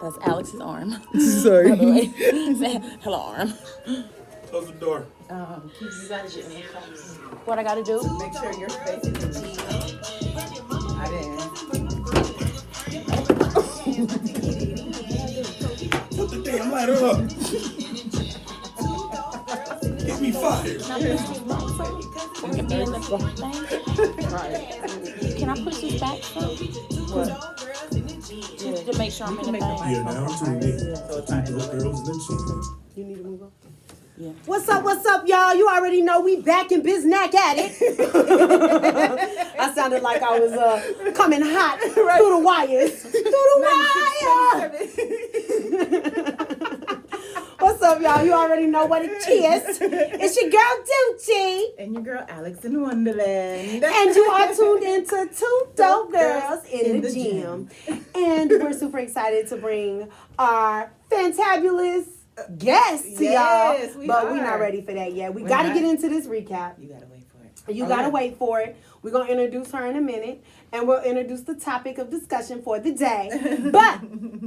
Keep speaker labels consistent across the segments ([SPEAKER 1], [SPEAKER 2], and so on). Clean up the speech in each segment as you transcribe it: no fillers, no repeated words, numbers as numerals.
[SPEAKER 1] That's Alex's arm.
[SPEAKER 2] Sorry.
[SPEAKER 1] By the way. Say hello, arm.
[SPEAKER 3] Close the door.
[SPEAKER 2] Keep such it.
[SPEAKER 1] What I gotta do?
[SPEAKER 2] Make sure your face is in the I didn't.
[SPEAKER 3] Put the damn lighter up. Get me fired.
[SPEAKER 1] We can be in the thing.
[SPEAKER 2] Right.
[SPEAKER 1] Can I push this back some?
[SPEAKER 2] What?
[SPEAKER 1] To make sure I'm in the thing.
[SPEAKER 3] You're now tuned in to Dope Girls in the Gym.
[SPEAKER 2] You need to move on.
[SPEAKER 1] Yeah.
[SPEAKER 4] What's up, y'all? You already know we back in Biznack at it. I sounded like I was coming hot through the wires. What's up, y'all? You already know what it is. It's your girl, Doochie.
[SPEAKER 2] And your girl, Alex in Wonderland.
[SPEAKER 4] And you are tuned into Two Dope Girls in the Gym. And we're super excited to bring our fantabulous guests to y'all. But we're not ready for that yet. We got to get into this recap.
[SPEAKER 2] You got to wait for it.
[SPEAKER 4] You got to wait for it. We're going to introduce her in a minute. And we'll introduce the topic of discussion for the day. But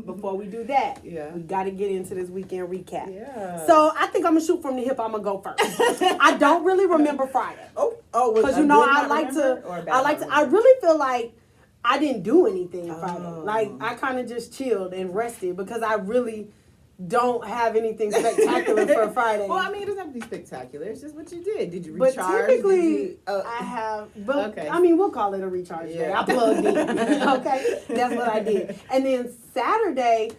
[SPEAKER 4] before we do that, we got to get into this weekend recap.
[SPEAKER 2] Yeah.
[SPEAKER 4] So I think I'm going to shoot from the hip. I'm going to go first. I don't really remember Friday. Because you know I really feel like I didn't do anything Friday. Like I kind of just chilled and rested because I really don't have anything spectacular for Friday.
[SPEAKER 2] Well, I mean, it doesn't have to be spectacular. It's just what you did. Did you
[SPEAKER 4] But
[SPEAKER 2] recharge?
[SPEAKER 4] typically, I have. But
[SPEAKER 2] okay.
[SPEAKER 4] I mean, we'll call it a recharge day. I plugged in. Okay, that's what I did. And then Saturday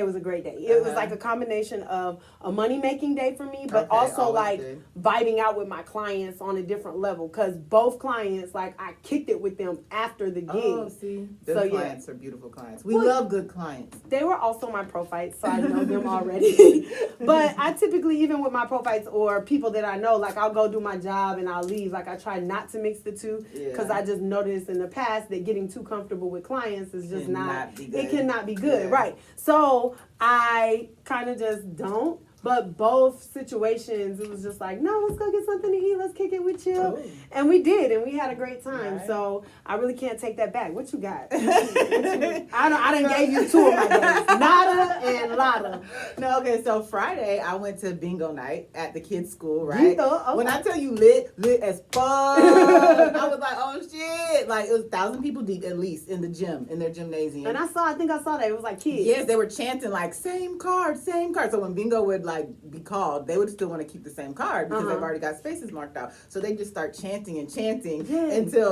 [SPEAKER 4] was a great day. It was like a combination of a money-making day for me, but also like vibing out with my clients on a different level. Because both clients, like I kicked it with them after the gig.
[SPEAKER 2] Oh, see, those clients are beautiful clients. We love good clients.
[SPEAKER 4] They were also my pro fights, so I know them already. But I typically, even with my pro fights or people that I know, like I'll go do my job and I'll leave. Like I try not to mix the two because I just noticed in the past that getting too comfortable with clients is just it cannot be good, right? So I kind of just don't. But both situations, it was just like, no, let's go get something to eat. Let's kick it with you.
[SPEAKER 2] Cool.
[SPEAKER 4] And we did, and we had a great time.
[SPEAKER 2] Right.
[SPEAKER 4] So I really can't take that back. What you got? I done gave you two of my days. Nada and Lada.
[SPEAKER 2] No, okay, so Friday, I went to bingo night at the kids' school, right?
[SPEAKER 4] Bingo, okay.
[SPEAKER 2] When I tell you lit as fuck, I was like, oh shit. Like, it was 1,000 people deep at least in the gym, in their gymnasium.
[SPEAKER 4] And I think I saw that. It was like kids.
[SPEAKER 2] Yes, they were chanting like, same card. So when bingo would like be called, they would still want to keep the same card because they've already got spaces marked out. So they just start chanting until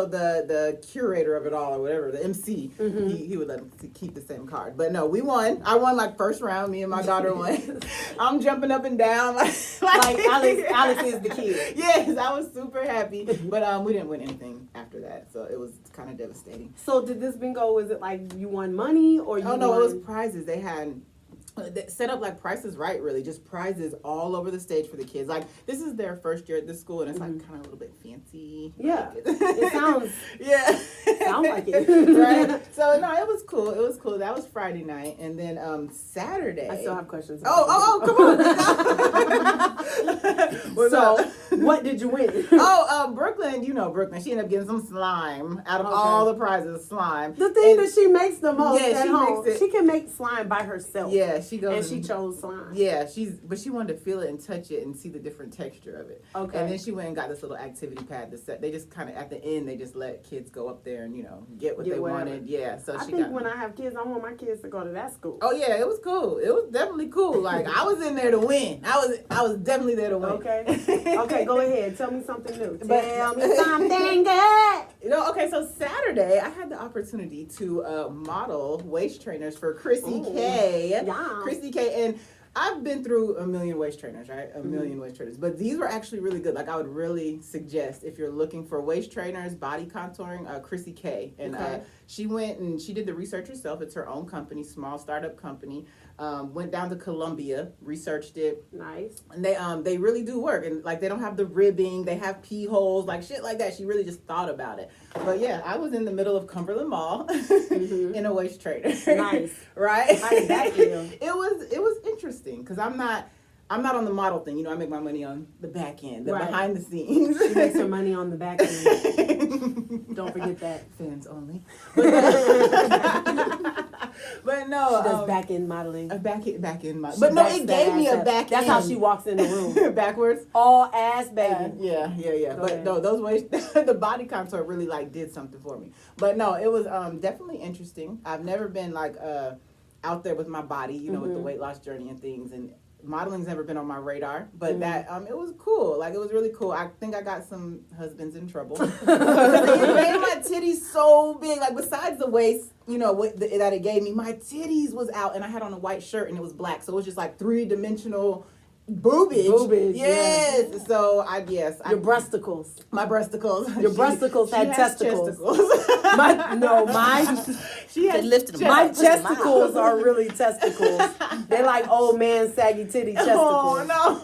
[SPEAKER 2] the curator of it all or whatever, the MC, he would let them keep the same card. But no, we won. I won like first round. Me and my daughter won. I'm jumping up and down like
[SPEAKER 4] Alex is the kid.
[SPEAKER 2] Yes, I was super happy. But we didn't win anything after that, so it was kind of devastating.
[SPEAKER 4] So did this bingo? Was it like you won money or you? Oh
[SPEAKER 2] no, it was prizes. They had. They set up like Price is Right, really, just prizes all over the stage for the kids. Like this is their first year at this school, and it's like kind of a little bit fancy.
[SPEAKER 4] Yeah, it sounds. Sounds like it,
[SPEAKER 2] right? So no, it was cool. It was cool. That was Friday night, and then Saturday.
[SPEAKER 4] I still have questions.
[SPEAKER 2] Come on.
[SPEAKER 4] So what did you win?
[SPEAKER 2] Brooklyn. You know Brooklyn. She ended up getting some slime out of all the prizes. Slime.
[SPEAKER 4] The thing that she makes the most
[SPEAKER 2] at home.
[SPEAKER 4] She can make slime by herself.
[SPEAKER 2] Yeah. She goes
[SPEAKER 4] and she chose slime.
[SPEAKER 2] Yeah, but she wanted to feel it and touch it and see the different texture of it.
[SPEAKER 4] Okay.
[SPEAKER 2] And then she went and got this little activity pad to set. They just kind of at the end they just let kids go up there and get what they wanted. Yeah. So
[SPEAKER 4] I think when I have kids, I want my kids to go to that school.
[SPEAKER 2] Oh yeah, it was cool. It was definitely cool. Like I was in there to win. I was definitely there to win.
[SPEAKER 4] Okay. Okay, go ahead. Tell me something new. Tell me something good.
[SPEAKER 2] Okay, so Saturday I had the opportunity to model waist trainers for Chrissy K.
[SPEAKER 4] Yeah.
[SPEAKER 2] Chrissy K. And I've been through a million waist trainers, right? A million waist trainers. But these were actually really good. Like I would really suggest if you're looking for waist trainers, body contouring, Chrissy K. And she went and she did the research herself. It's her own company, small startup company. Went down to Columbia, researched it.
[SPEAKER 4] Nice.
[SPEAKER 2] And they really do work. And like they don't have the ribbing, they have pee holes, like shit like that. She really just thought about it. But yeah, I was in the middle of Cumberland Mall in a waist trainer.
[SPEAKER 4] Nice.
[SPEAKER 2] Right?
[SPEAKER 4] How did that feel?
[SPEAKER 2] It was interesting because I'm not on the model thing. I make my money on the back end, behind the scenes.
[SPEAKER 4] She makes her money on the back end. Don't forget that.
[SPEAKER 2] Fans only. But no,
[SPEAKER 4] She does back end modeling.
[SPEAKER 2] Back end modeling. But no, it gave me a back end.
[SPEAKER 4] That's how she walks in the room.
[SPEAKER 2] Backwards.
[SPEAKER 4] All ass, baby.
[SPEAKER 2] Yeah.
[SPEAKER 4] Go
[SPEAKER 2] But
[SPEAKER 4] ahead.
[SPEAKER 2] no, those ways, the body contour really like did something for me. But no, it was definitely interesting. I've never been like out there with my body, you know, with the weight loss journey and things, and modeling's never been on my radar. But that it was cool. Like, it was really cool. I think I got some husbands in trouble because it made my titties so big. Like, besides the waist, you know, that it gave me, my titties was out, and I had on a white shirt and it was black, so it was just like 3-dimensional boobage. Yes. Yeah. So your
[SPEAKER 4] breasticles.
[SPEAKER 2] My breasticles.
[SPEAKER 4] Your breasticles had testicles.
[SPEAKER 1] She had lifted them.
[SPEAKER 4] My testicles are really testicles. They're like old man saggy titty testicles.
[SPEAKER 2] Oh no!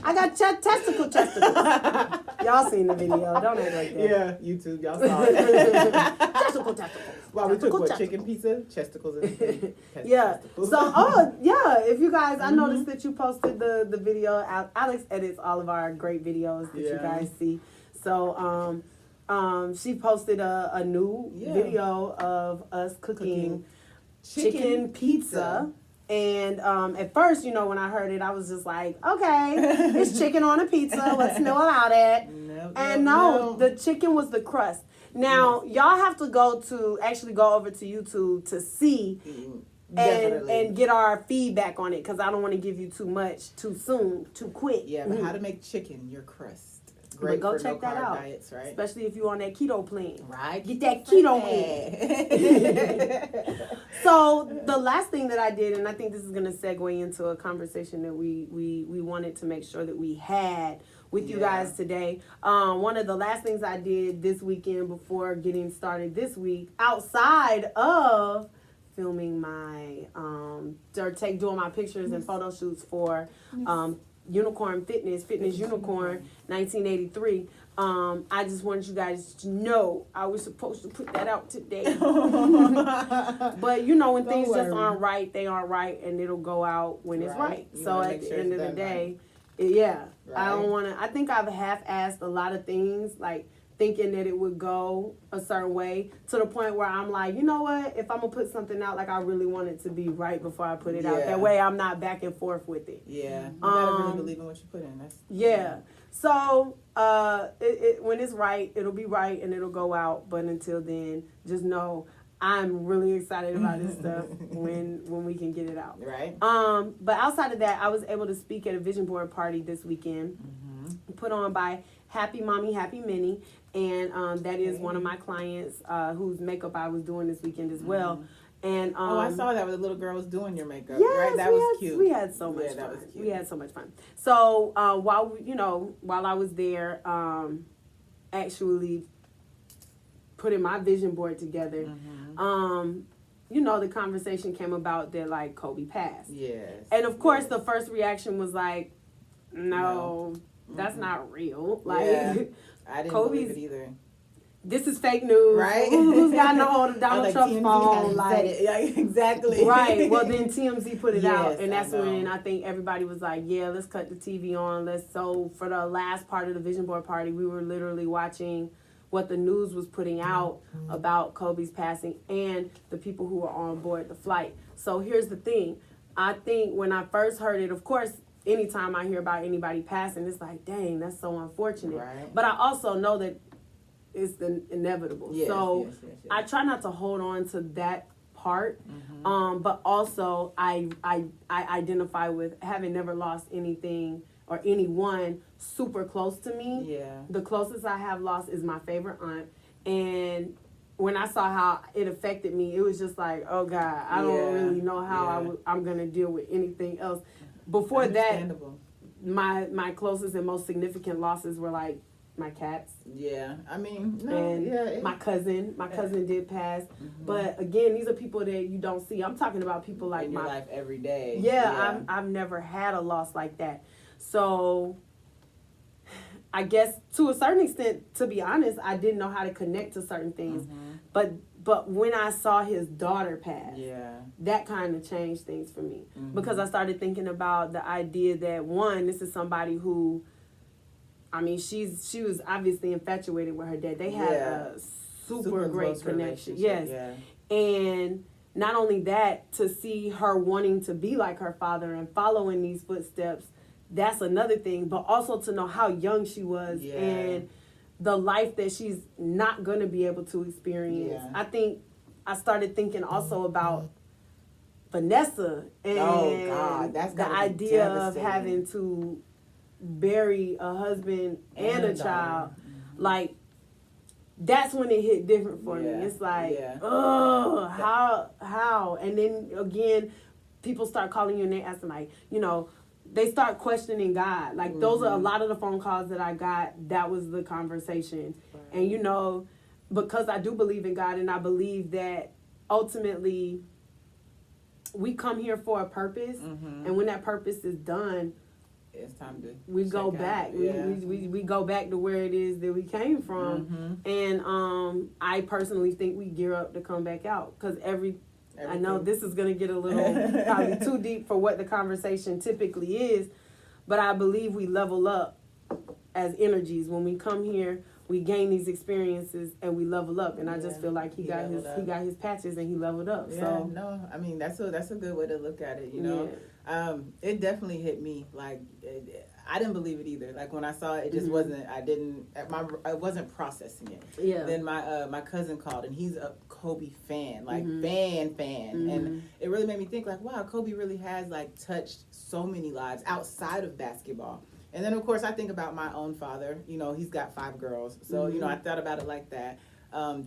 [SPEAKER 4] I got testicles. Y'all seen the video? Don't act like that.
[SPEAKER 2] Yeah, YouTube. Y'all saw it.
[SPEAKER 4] testicles.
[SPEAKER 2] Wow, we took what, chicken pizza, chesticles, and
[SPEAKER 4] yeah.
[SPEAKER 2] testicles.
[SPEAKER 4] So if you guys, I noticed that you posted the video. Alex edits all of our great videos that you guys see. So she posted a new video of us cooking chicken pizza. And at first, you know, when I heard it, I was just like, okay, it's chicken on a pizza. Let's know about it. No, the chicken was the crust. Now, y'all have to go over to YouTube to see and get our feedback on it, because I don't want to give you too much too soon, too quick.
[SPEAKER 2] Yeah, but how to make chicken your crust. Great,
[SPEAKER 4] but go
[SPEAKER 2] for
[SPEAKER 4] check that out.
[SPEAKER 2] Diets, right?
[SPEAKER 4] Especially if you're on that keto plan.
[SPEAKER 2] Right.
[SPEAKER 4] Get that keto in. So the last thing that I did, and I think this is going to segue into a conversation that we wanted to make sure that we had with you guys today. One of the last things I did this weekend before getting started this week, outside of filming my doing my pictures and photo shoots for Unicorn Fitness Unicorn 1983. I just wanted you guys to know I was supposed to put that out today. But you know, when things just aren't right, they aren't right, and it'll go out when it's right. So at the end of the day, I don't want to. I think I've half-assed a lot of things, like thinking that it would go a certain way, to the point where I'm like, you know what? If I'm gonna put something out, like, I really want it to be right before I put it out. That way, I'm not back and forth with it.
[SPEAKER 2] Yeah, you gotta really believe in what you put in.
[SPEAKER 4] So when it's right, it'll be right and it'll go out. But until then, just know I'm really excited about this stuff when we can get it out.
[SPEAKER 2] Right.
[SPEAKER 4] But outside of that, I was able to speak at a vision board party this weekend, put on by Happy Mommy, Happy Minnie, and that is one of my clients whose makeup I was doing this weekend as well. And
[SPEAKER 2] I saw that where the little girl was doing your makeup.
[SPEAKER 4] Yes,
[SPEAKER 2] right? That was cute.
[SPEAKER 4] We had so much fun. That was cute. We had so much fun. So while I was there, actually putting my vision board together, the conversation came about that, like, Kobe passed.
[SPEAKER 2] Yes.
[SPEAKER 4] And of course, the first reaction was like, no. That's not real. Like,
[SPEAKER 2] I didn't
[SPEAKER 4] Kobe's,
[SPEAKER 2] believe it either.
[SPEAKER 4] This is fake news. Right? Who's gotten a hold of Donald Trump's phone?
[SPEAKER 2] Exactly.
[SPEAKER 4] Right. Well, then TMZ put it out, and that's when I think everybody was like, "Yeah, let's cut the TV on." So for the last part of the vision board party, we were literally watching what the news was putting out about Kobe's passing and the people who were on board the flight. So here's the thing. I think when I first heard it, of course, anytime I hear about anybody passing, it's like, dang, that's so unfortunate. Right. But I also know that it's the inevitable. Yes, I try not to hold on to that part. But also I identify with having never lost anything or anyone super close to me. Yeah. The closest I have lost is my favorite aunt. And when I saw how it affected me, it was just like, oh God, I don't really know how I'm going to deal with anything else. Before that, my closest and most significant losses were like my cats. Yeah, I mean, my cousin. My cousin did pass, but again, these are people that you don't see. I'm talking about people like
[SPEAKER 2] in your life every day.
[SPEAKER 4] Yeah, I've never had a loss like that. So, I guess to a certain extent, to be honest, I didn't know how to connect to certain things, But when I saw his daughter pass, that kind of changed things for me. Because I started thinking about the idea that, one, this is somebody who, I mean, she was obviously infatuated with her dad. They had a super great connection. Yes. Yeah. And not only that, to see her wanting to be like her father and follow in these footsteps, that's another thing. But also to know how young she was and the life that she's not going to be able to experience. I think I started thinking also about Vanessa and the idea of having to bury a husband and a child. Like, that's when it hit different for me. It's like, how? And then again, people start calling you and they asking, like, you know, they start questioning God. Like, those are a lot of the phone calls that I got. That was the conversation. Right. And, you know, because I do believe in God and I believe that ultimately we come here for a purpose. And when that purpose is done,
[SPEAKER 2] it's time to
[SPEAKER 4] go back. We go back to where it is that we came from. And I personally think we gear up to come back out. Because I know this is going to get a little probably too deep for what the conversation typically is, but I believe we level up as energies. When we come here, we gain these experiences and we level up. And I just feel like he got his patches and he leveled up. So
[SPEAKER 2] no, I mean that's a good way to look at it. You know, it definitely hit me. Like I didn't believe it either. Like when I saw it, it just wasn't. I wasn't processing it. Yeah. Then my cousin called and he's a Kobe fan, like fan, and it really made me think like, wow, Kobe really has like touched so many lives outside of basketball. And then of course I think about my own father. You know, he's got 5 girls, so you know I thought about it like that.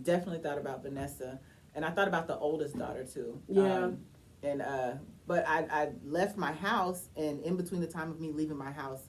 [SPEAKER 2] Definitely thought about Vanessa, and I thought about the oldest daughter too. Yeah. But I left my house, and in between the time of me leaving my house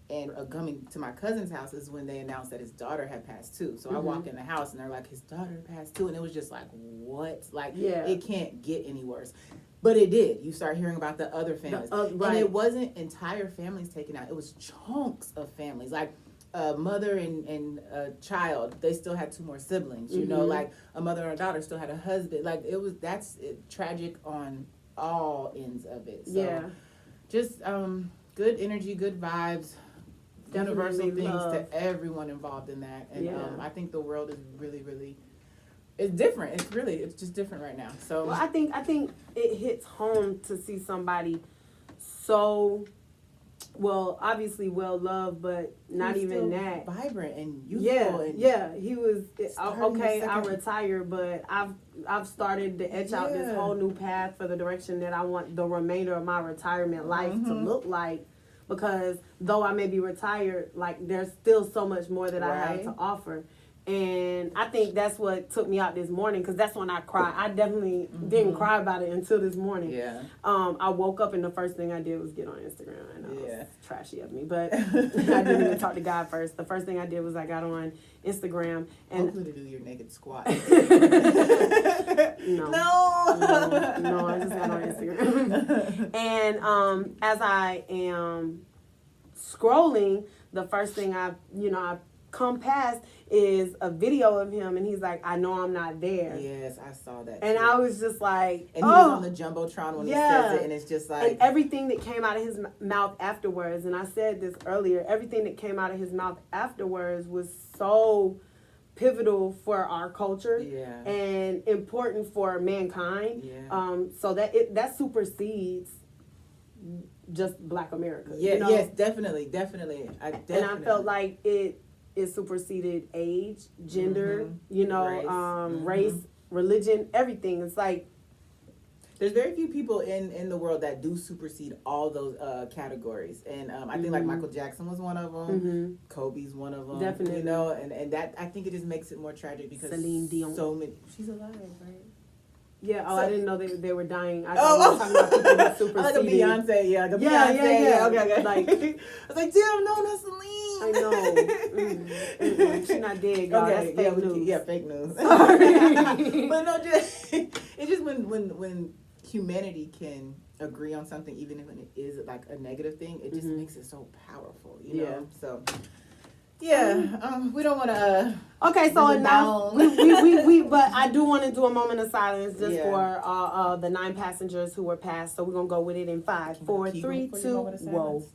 [SPEAKER 2] and coming to my cousin's house is when they announced that his daughter had passed too. So I walk in the house and they're like, his daughter passed too. And it was just like, what? Like, it can't get any worse. But it did. You start hearing about the other families. And it wasn't entire families taken out. It was chunks of families. Like a mother and a child, they still had 2 more siblings. You know, like a mother and a daughter still had a husband. Like that's tragic on all ends of it. So just good energy, good vibes. Universal things to everyone involved in that, and I think the world is really, really, it's different. It's just different right now. So
[SPEAKER 4] I think it hits home to see somebody so obviously well loved, but not even that
[SPEAKER 2] vibrant and youthful.
[SPEAKER 4] He was okay. I retired, but I've started to etch out this whole new path for the direction that I want the remainder of my retirement life to look like. Because though I may be retired, like there's still so much more that I have to offer. And I think that's what took me out this morning, because that's when I cried. I definitely didn't cry about it until this morning. Yeah. I woke up and the first thing I did was get on Instagram. I know it's trashy of me, but I didn't even talk to God first. The first thing I did was I got on Instagram and
[SPEAKER 2] hopefully to do your naked squat.
[SPEAKER 4] No, I just got on Instagram. And as I am scrolling, the first thing I come past is a video of him, and he's like, I know I'm not there.
[SPEAKER 2] Yes, I saw that.
[SPEAKER 4] And I was just like,
[SPEAKER 2] and he was on the Jumbotron when he says it, and it's just like,
[SPEAKER 4] and everything that came out of his mouth afterwards, and I said this earlier, everything that came out of his mouth afterwards was so pivotal for our culture and important for mankind. So that supersedes just Black America.
[SPEAKER 2] Yes, definitely.
[SPEAKER 4] And I felt like it superseded age, gender, race, religion, everything. It's like
[SPEAKER 2] there's very few people in the world that do supersede all those categories, and I think like Michael Jackson was one of them. Kobe's one of them. Definitely, and that I think it just makes it more tragic because
[SPEAKER 4] Celine Dion.
[SPEAKER 2] So many. She's alive, right?
[SPEAKER 4] Yeah. I didn't know they were dying. I was talking about people who superseded.
[SPEAKER 2] Like a Beyonce.
[SPEAKER 4] Yeah.
[SPEAKER 2] Okay. Like I was like, damn, no, not Celine.
[SPEAKER 4] I know. She's not dead, y'all.
[SPEAKER 2] Okay,
[SPEAKER 4] that's fake news.
[SPEAKER 2] Fake news. Sorry. But no, it's just when humanity can agree on something, even if it is like a negative thing, it just makes it so powerful, you know? So we don't want to
[SPEAKER 4] okay, so enough we but I do want to do a moment of silence just for the 9 passengers who were passed. So we're gonna go with it in 5, 4, 3, 2. Whoa.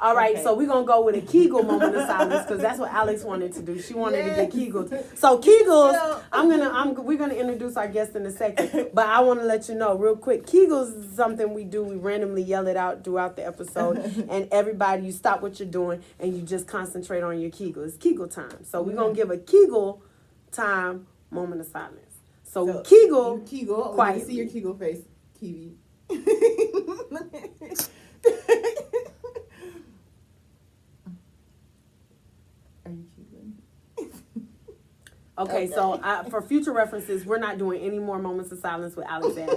[SPEAKER 4] All right,
[SPEAKER 2] Okay.
[SPEAKER 4] so we're gonna go with a Kegel moment of silence because that's what Alex wanted to do. She wanted to get Kegels. So Kegels, we're gonna introduce our guest in a second, but I want to let you know real quick. Kegels is something we do. We randomly yell it out throughout the episode, and everybody, you stop what you're doing and you just concentrate on your Kegel. It's Kegel time. So we're gonna give a Kegel time moment of silence. So Kegel,
[SPEAKER 2] Kegel.
[SPEAKER 4] quietly.
[SPEAKER 2] Let me see your Kegel face, Keive. Are you Kegling?
[SPEAKER 4] Okay, so for future references, we're not doing any more moments of silence with Alex ass.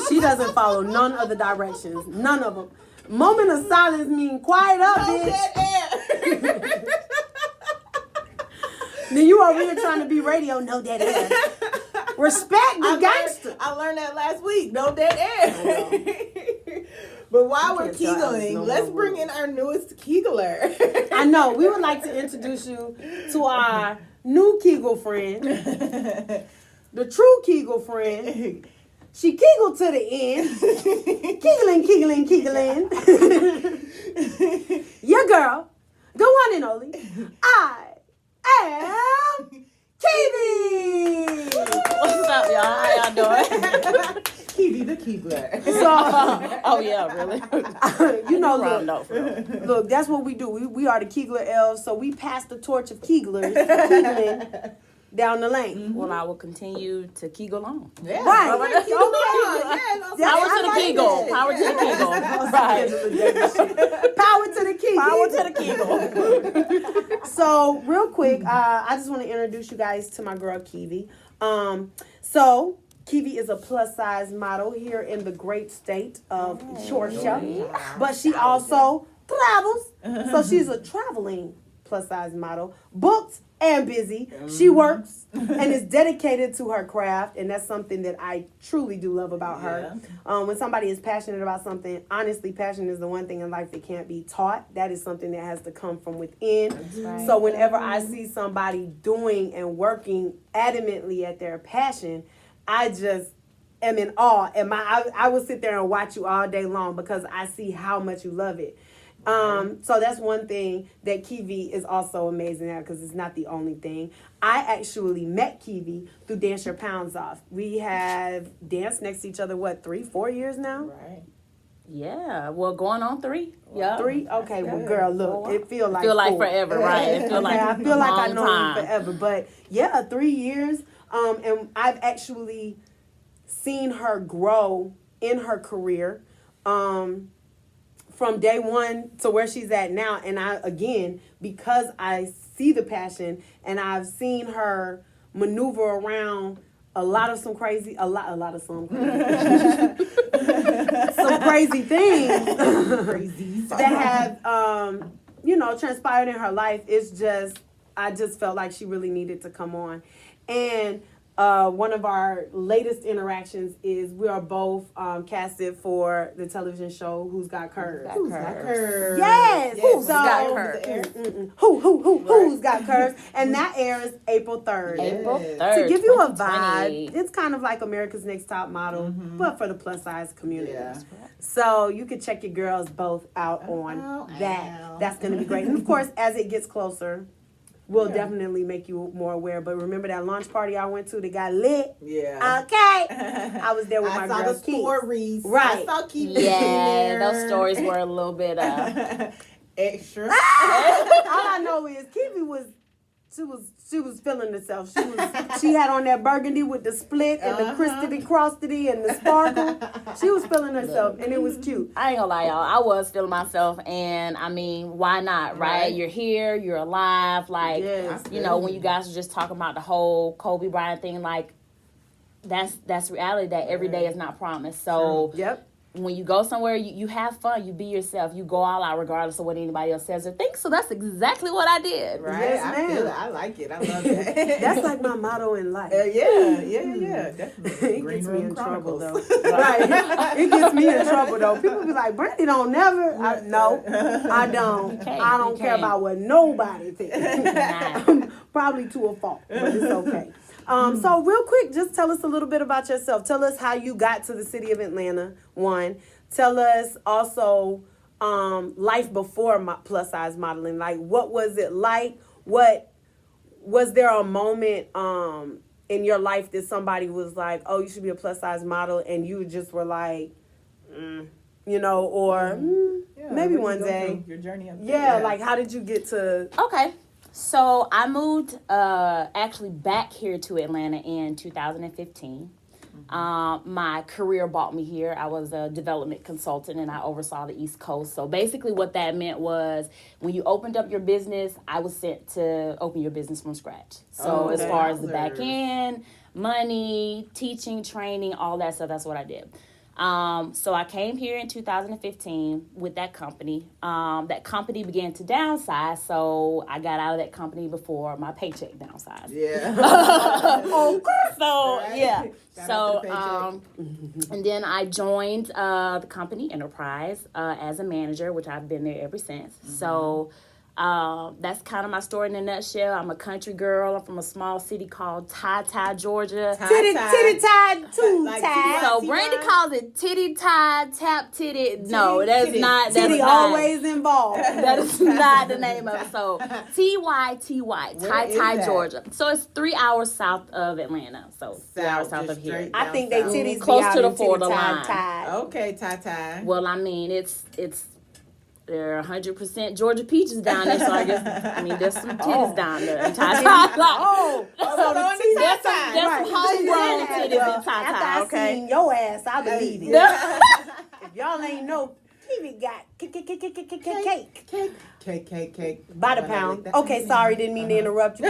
[SPEAKER 4] She doesn't follow none of the directions. None of them. Moment of silence mean quiet up, bitch.
[SPEAKER 2] Dead air.
[SPEAKER 4] Then you over here trying to be radio, no dead air. Respect the gangster.
[SPEAKER 2] I learned that last week. No dead air. But while we're
[SPEAKER 4] can't tell Alex
[SPEAKER 2] Kegling,
[SPEAKER 4] no
[SPEAKER 2] let's
[SPEAKER 4] more
[SPEAKER 2] bring in our newest Kegler.
[SPEAKER 4] I know. We would like to introduce you to our new Kegel friend, the true Kegel friend. She Kegled to the end. Kegling, Kegling, Kegling. Your girl, the one and only, I am Keive.
[SPEAKER 1] What's up, y'all? How y'all doing?
[SPEAKER 2] Keive the Kegler.
[SPEAKER 4] So,
[SPEAKER 1] Oh yeah, really?
[SPEAKER 4] you know,
[SPEAKER 1] Round
[SPEAKER 4] look,
[SPEAKER 1] out for real.
[SPEAKER 4] look, that's what we do. We are the Kegler elves, so we pass the torch of Keglers, Kegling, down the lane.
[SPEAKER 1] Well, I will continue to Kegel on.
[SPEAKER 2] Yeah.
[SPEAKER 4] Right.
[SPEAKER 2] Okay.
[SPEAKER 1] Power to the Kegel. Power to the Kegel. Right.
[SPEAKER 4] Power to the Kegel.
[SPEAKER 1] Power to the Kegel.
[SPEAKER 4] So, real quick, I just want to introduce you guys to my girl, Keive. So, Keive is a plus-size model here in the great state of Georgia, but she also travels. So, she's a traveling plus-size model, booked and busy. She works and is dedicated to her craft, and that's something that I truly do love about her. When somebody is passionate about something, honestly, passion is the one thing in life that can't be taught. That is something that has to come from within.
[SPEAKER 1] Right.
[SPEAKER 4] So whenever I see somebody doing and working adamantly at their passion, I just am in awe. And I will sit there and watch you all day long because I see how much you love it. So that's one thing that Keive is also amazing at because it's not the only thing. I actually met Keive through Dance Your Pounds Off. We have danced next to each other, 3-4 years now?
[SPEAKER 2] Right.
[SPEAKER 1] Yeah, well, going on 3. Yeah.
[SPEAKER 4] 3? Okay, well, girl, look, it feels like
[SPEAKER 1] Feel like
[SPEAKER 4] 4.
[SPEAKER 1] forever, right? It feel like
[SPEAKER 4] I feel like I
[SPEAKER 1] long
[SPEAKER 4] know
[SPEAKER 1] time.
[SPEAKER 4] you forever, but yeah, 3 years. And I've actually seen her grow in her career. From day one to where she's at now. And because I see the passion and I've seen her maneuver around a lot of some crazy things that have, transpired in her life. I just felt like she really needed to come on. And one of our latest interactions is we are both casted for the television show Who's Got Curves.
[SPEAKER 2] Who's got curves?
[SPEAKER 4] Yes.
[SPEAKER 1] Who's got curves?
[SPEAKER 4] Who's Got Curves? And that airs April 3rd.
[SPEAKER 1] April
[SPEAKER 2] Yes.
[SPEAKER 1] 3rd.
[SPEAKER 4] To give you a
[SPEAKER 1] 2020.
[SPEAKER 4] vibe, it's kind of like America's Next Top Model, but for the plus size community.
[SPEAKER 2] Yeah.
[SPEAKER 4] So you can check your girls both out on that. That's going to be great. And of course, as it gets closer, we'll definitely make you more aware. But remember that launch party I went to that got lit?
[SPEAKER 2] Yeah.
[SPEAKER 4] Okay. I was there with my
[SPEAKER 2] I saw
[SPEAKER 4] girl
[SPEAKER 2] the
[SPEAKER 4] Keith.
[SPEAKER 2] stories.
[SPEAKER 4] Right.
[SPEAKER 2] I saw Keith
[SPEAKER 1] Yeah, those stories were a little bit
[SPEAKER 2] extra.
[SPEAKER 4] All I know is Keive was feeling herself. She had on that burgundy with the split and the crostity and the sparkle. She was feeling herself and it was cute.
[SPEAKER 1] I ain't gonna lie, y'all. I was feeling myself, and I mean, why not, right? You're here, you're alive. Like,
[SPEAKER 4] Yes.
[SPEAKER 1] when you guys were just talking about the whole Kobe Bryant thing, like, that's reality. That every day is not promised. So,
[SPEAKER 4] Yep.
[SPEAKER 1] when you go somewhere, you have fun. You be yourself. You go all out regardless of what anybody else says or thinks. So that's exactly what I did.
[SPEAKER 2] Right?
[SPEAKER 4] Yes,
[SPEAKER 2] I feel
[SPEAKER 4] ma'am.
[SPEAKER 2] it. I like it. I love it.
[SPEAKER 4] That's like my motto in life.
[SPEAKER 2] Yeah. Definitely.
[SPEAKER 4] It gets me in trouble though.
[SPEAKER 2] Chronicles.
[SPEAKER 4] Right. It gets me in trouble though. People be like, Brandy don't never. No, I don't.
[SPEAKER 1] can't.
[SPEAKER 4] I don't
[SPEAKER 1] You
[SPEAKER 4] care
[SPEAKER 1] can't.
[SPEAKER 4] about what nobody thinks.
[SPEAKER 1] Nah.
[SPEAKER 4] Probably to a fault, but it's okay. So real quick, just tell us a little bit about yourself. Tell us how you got to the city of Atlanta, one. Tell us also life before plus size modeling? Like, what was it like? What was there a moment in your life that somebody was like, "Oh, you should be a plus size model," and you just were like, you know, or maybe one day
[SPEAKER 2] your journey up
[SPEAKER 4] there. Like, how did you get to?
[SPEAKER 1] Okay. So I moved actually back here to Atlanta in 2015. My career brought me here. I was a development consultant and I oversaw the East Coast. So basically what that meant was when you opened up your business, I was sent to open your business from scratch. So as far as the back end, money, teaching, training, all that stuff, that's what I did. So I came here in 2015 with that company. That company began to downsize, so I got out of that company before my paycheck downsized.
[SPEAKER 2] Yeah.
[SPEAKER 1] So
[SPEAKER 2] Right.
[SPEAKER 1] yeah.
[SPEAKER 2] Shout
[SPEAKER 1] So
[SPEAKER 2] out to the paycheck.
[SPEAKER 1] and then I joined the company Enterprise as a manager, which I've been there ever since. So that's kind of my story in a nutshell. I'm a country girl. I'm from a small city called Ty, Georgia.
[SPEAKER 4] Titty tied, too
[SPEAKER 2] Like
[SPEAKER 4] tied.
[SPEAKER 1] So
[SPEAKER 2] T-Y.
[SPEAKER 1] Brandy calls it titty tie, tap titty. No, that's
[SPEAKER 2] titty.
[SPEAKER 1] not. That's
[SPEAKER 4] Titty
[SPEAKER 1] not,
[SPEAKER 4] always involved.
[SPEAKER 1] That is not the name of it. So Ty,
[SPEAKER 2] Where is
[SPEAKER 1] Ty,
[SPEAKER 2] that?
[SPEAKER 1] Georgia. So it's 3 hours south of Atlanta. So 3 hours south
[SPEAKER 2] just
[SPEAKER 1] of here.
[SPEAKER 2] straight
[SPEAKER 4] I think they
[SPEAKER 2] down south.
[SPEAKER 4] titties
[SPEAKER 1] Close
[SPEAKER 4] be out
[SPEAKER 1] to the
[SPEAKER 4] in titty
[SPEAKER 1] border
[SPEAKER 4] tied,
[SPEAKER 1] line.
[SPEAKER 4] tied.
[SPEAKER 2] Okay, Ty.
[SPEAKER 1] Well, I mean, it's there are 100% Georgia peaches down there. So I guess there's some titties down there. Ty.
[SPEAKER 4] Oh,
[SPEAKER 2] so
[SPEAKER 4] the
[SPEAKER 2] the
[SPEAKER 4] titties-
[SPEAKER 1] There's some
[SPEAKER 4] Right.
[SPEAKER 1] homegrown titties
[SPEAKER 4] Well,
[SPEAKER 1] in Ty.
[SPEAKER 4] after I
[SPEAKER 1] Okay.
[SPEAKER 4] seen your ass, I believe it.
[SPEAKER 1] Yeah.
[SPEAKER 4] If y'all ain't know, Keive got cake by the pound. Okay, sorry, didn't mean to interrupt you.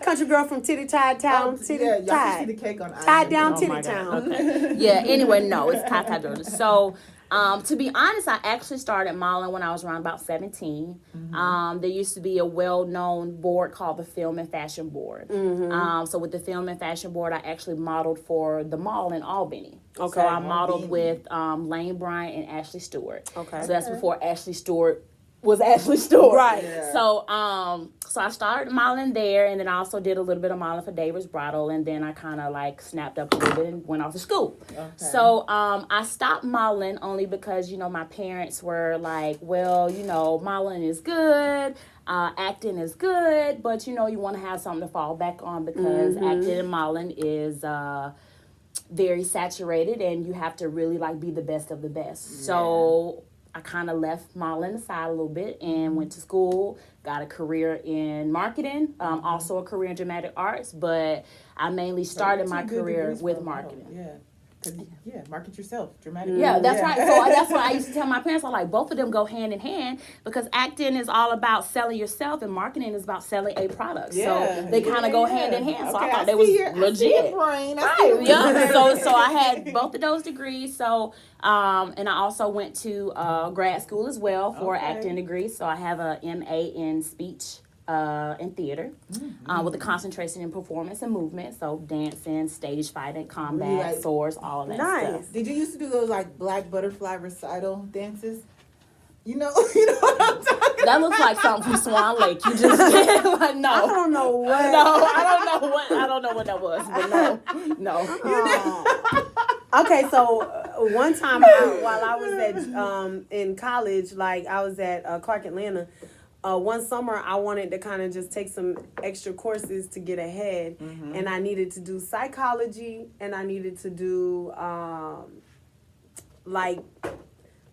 [SPEAKER 4] Country girl from Titty Tied Town, Titty
[SPEAKER 2] Y'all can see
[SPEAKER 4] Tied.
[SPEAKER 2] the cake on
[SPEAKER 4] Tied
[SPEAKER 2] IG.
[SPEAKER 4] down
[SPEAKER 1] Oh
[SPEAKER 4] Titty
[SPEAKER 1] my God.
[SPEAKER 4] Town.
[SPEAKER 1] Okay. Yeah, anyway, no, it's Ty, Georgia. So, to be honest, I actually started modeling when I was around about 17. There used to be a well-known board called the Film and Fashion Board. So with the Film and Fashion Board, I actually modeled for the mall in Albany.
[SPEAKER 4] Okay.
[SPEAKER 1] So I modeled with Lane Bryant and Ashley Stewart.
[SPEAKER 4] Okay.
[SPEAKER 1] So that's before Ashley Stewart was Ashley Stewart.
[SPEAKER 4] Right.
[SPEAKER 2] Yeah.
[SPEAKER 1] So so I started modeling there, and then I also did a little bit of modeling for David's Bridal, and then I kind of like snapped up a little bit and went off to school.
[SPEAKER 2] Okay.
[SPEAKER 1] So I stopped modeling only because, my parents were like, well, modeling is good, acting is good, but, you want to have something to fall back on because acting and modeling is very saturated, and you have to really like be the best of the best. So I kind of left modeling aside a little bit and went to school, got a career in marketing, also a career in dramatic arts, but I mainly started my career with marketing.
[SPEAKER 2] Yeah. Market yourself. Dramatic.
[SPEAKER 1] Yeah, that's right. So that's why I used to tell my parents, I'm like, both of them go hand in hand because acting is all about selling yourself and marketing is about selling a product. So they kind of go hand in hand. So I thought they was legit. Right. Yeah. So I had both of those degrees. So and I also went to grad school as well for acting degree. So I have a MA in speech in theater with a concentration in performance and movement. So dancing, stage fighting, combat, swords, all of that stuff.
[SPEAKER 2] Did you used to do those like black butterfly recital dances? You know what I'm talking about?
[SPEAKER 1] That looks like something from Swan Lake. You just like, no.
[SPEAKER 4] I don't know what.
[SPEAKER 1] No, I don't know what that was, but no.
[SPEAKER 4] Okay, so one time while I was at in college, like I was at Clark Atlanta. One summer, I wanted to kind of just take some extra courses to get ahead, and I needed to do psychology, and I needed to do like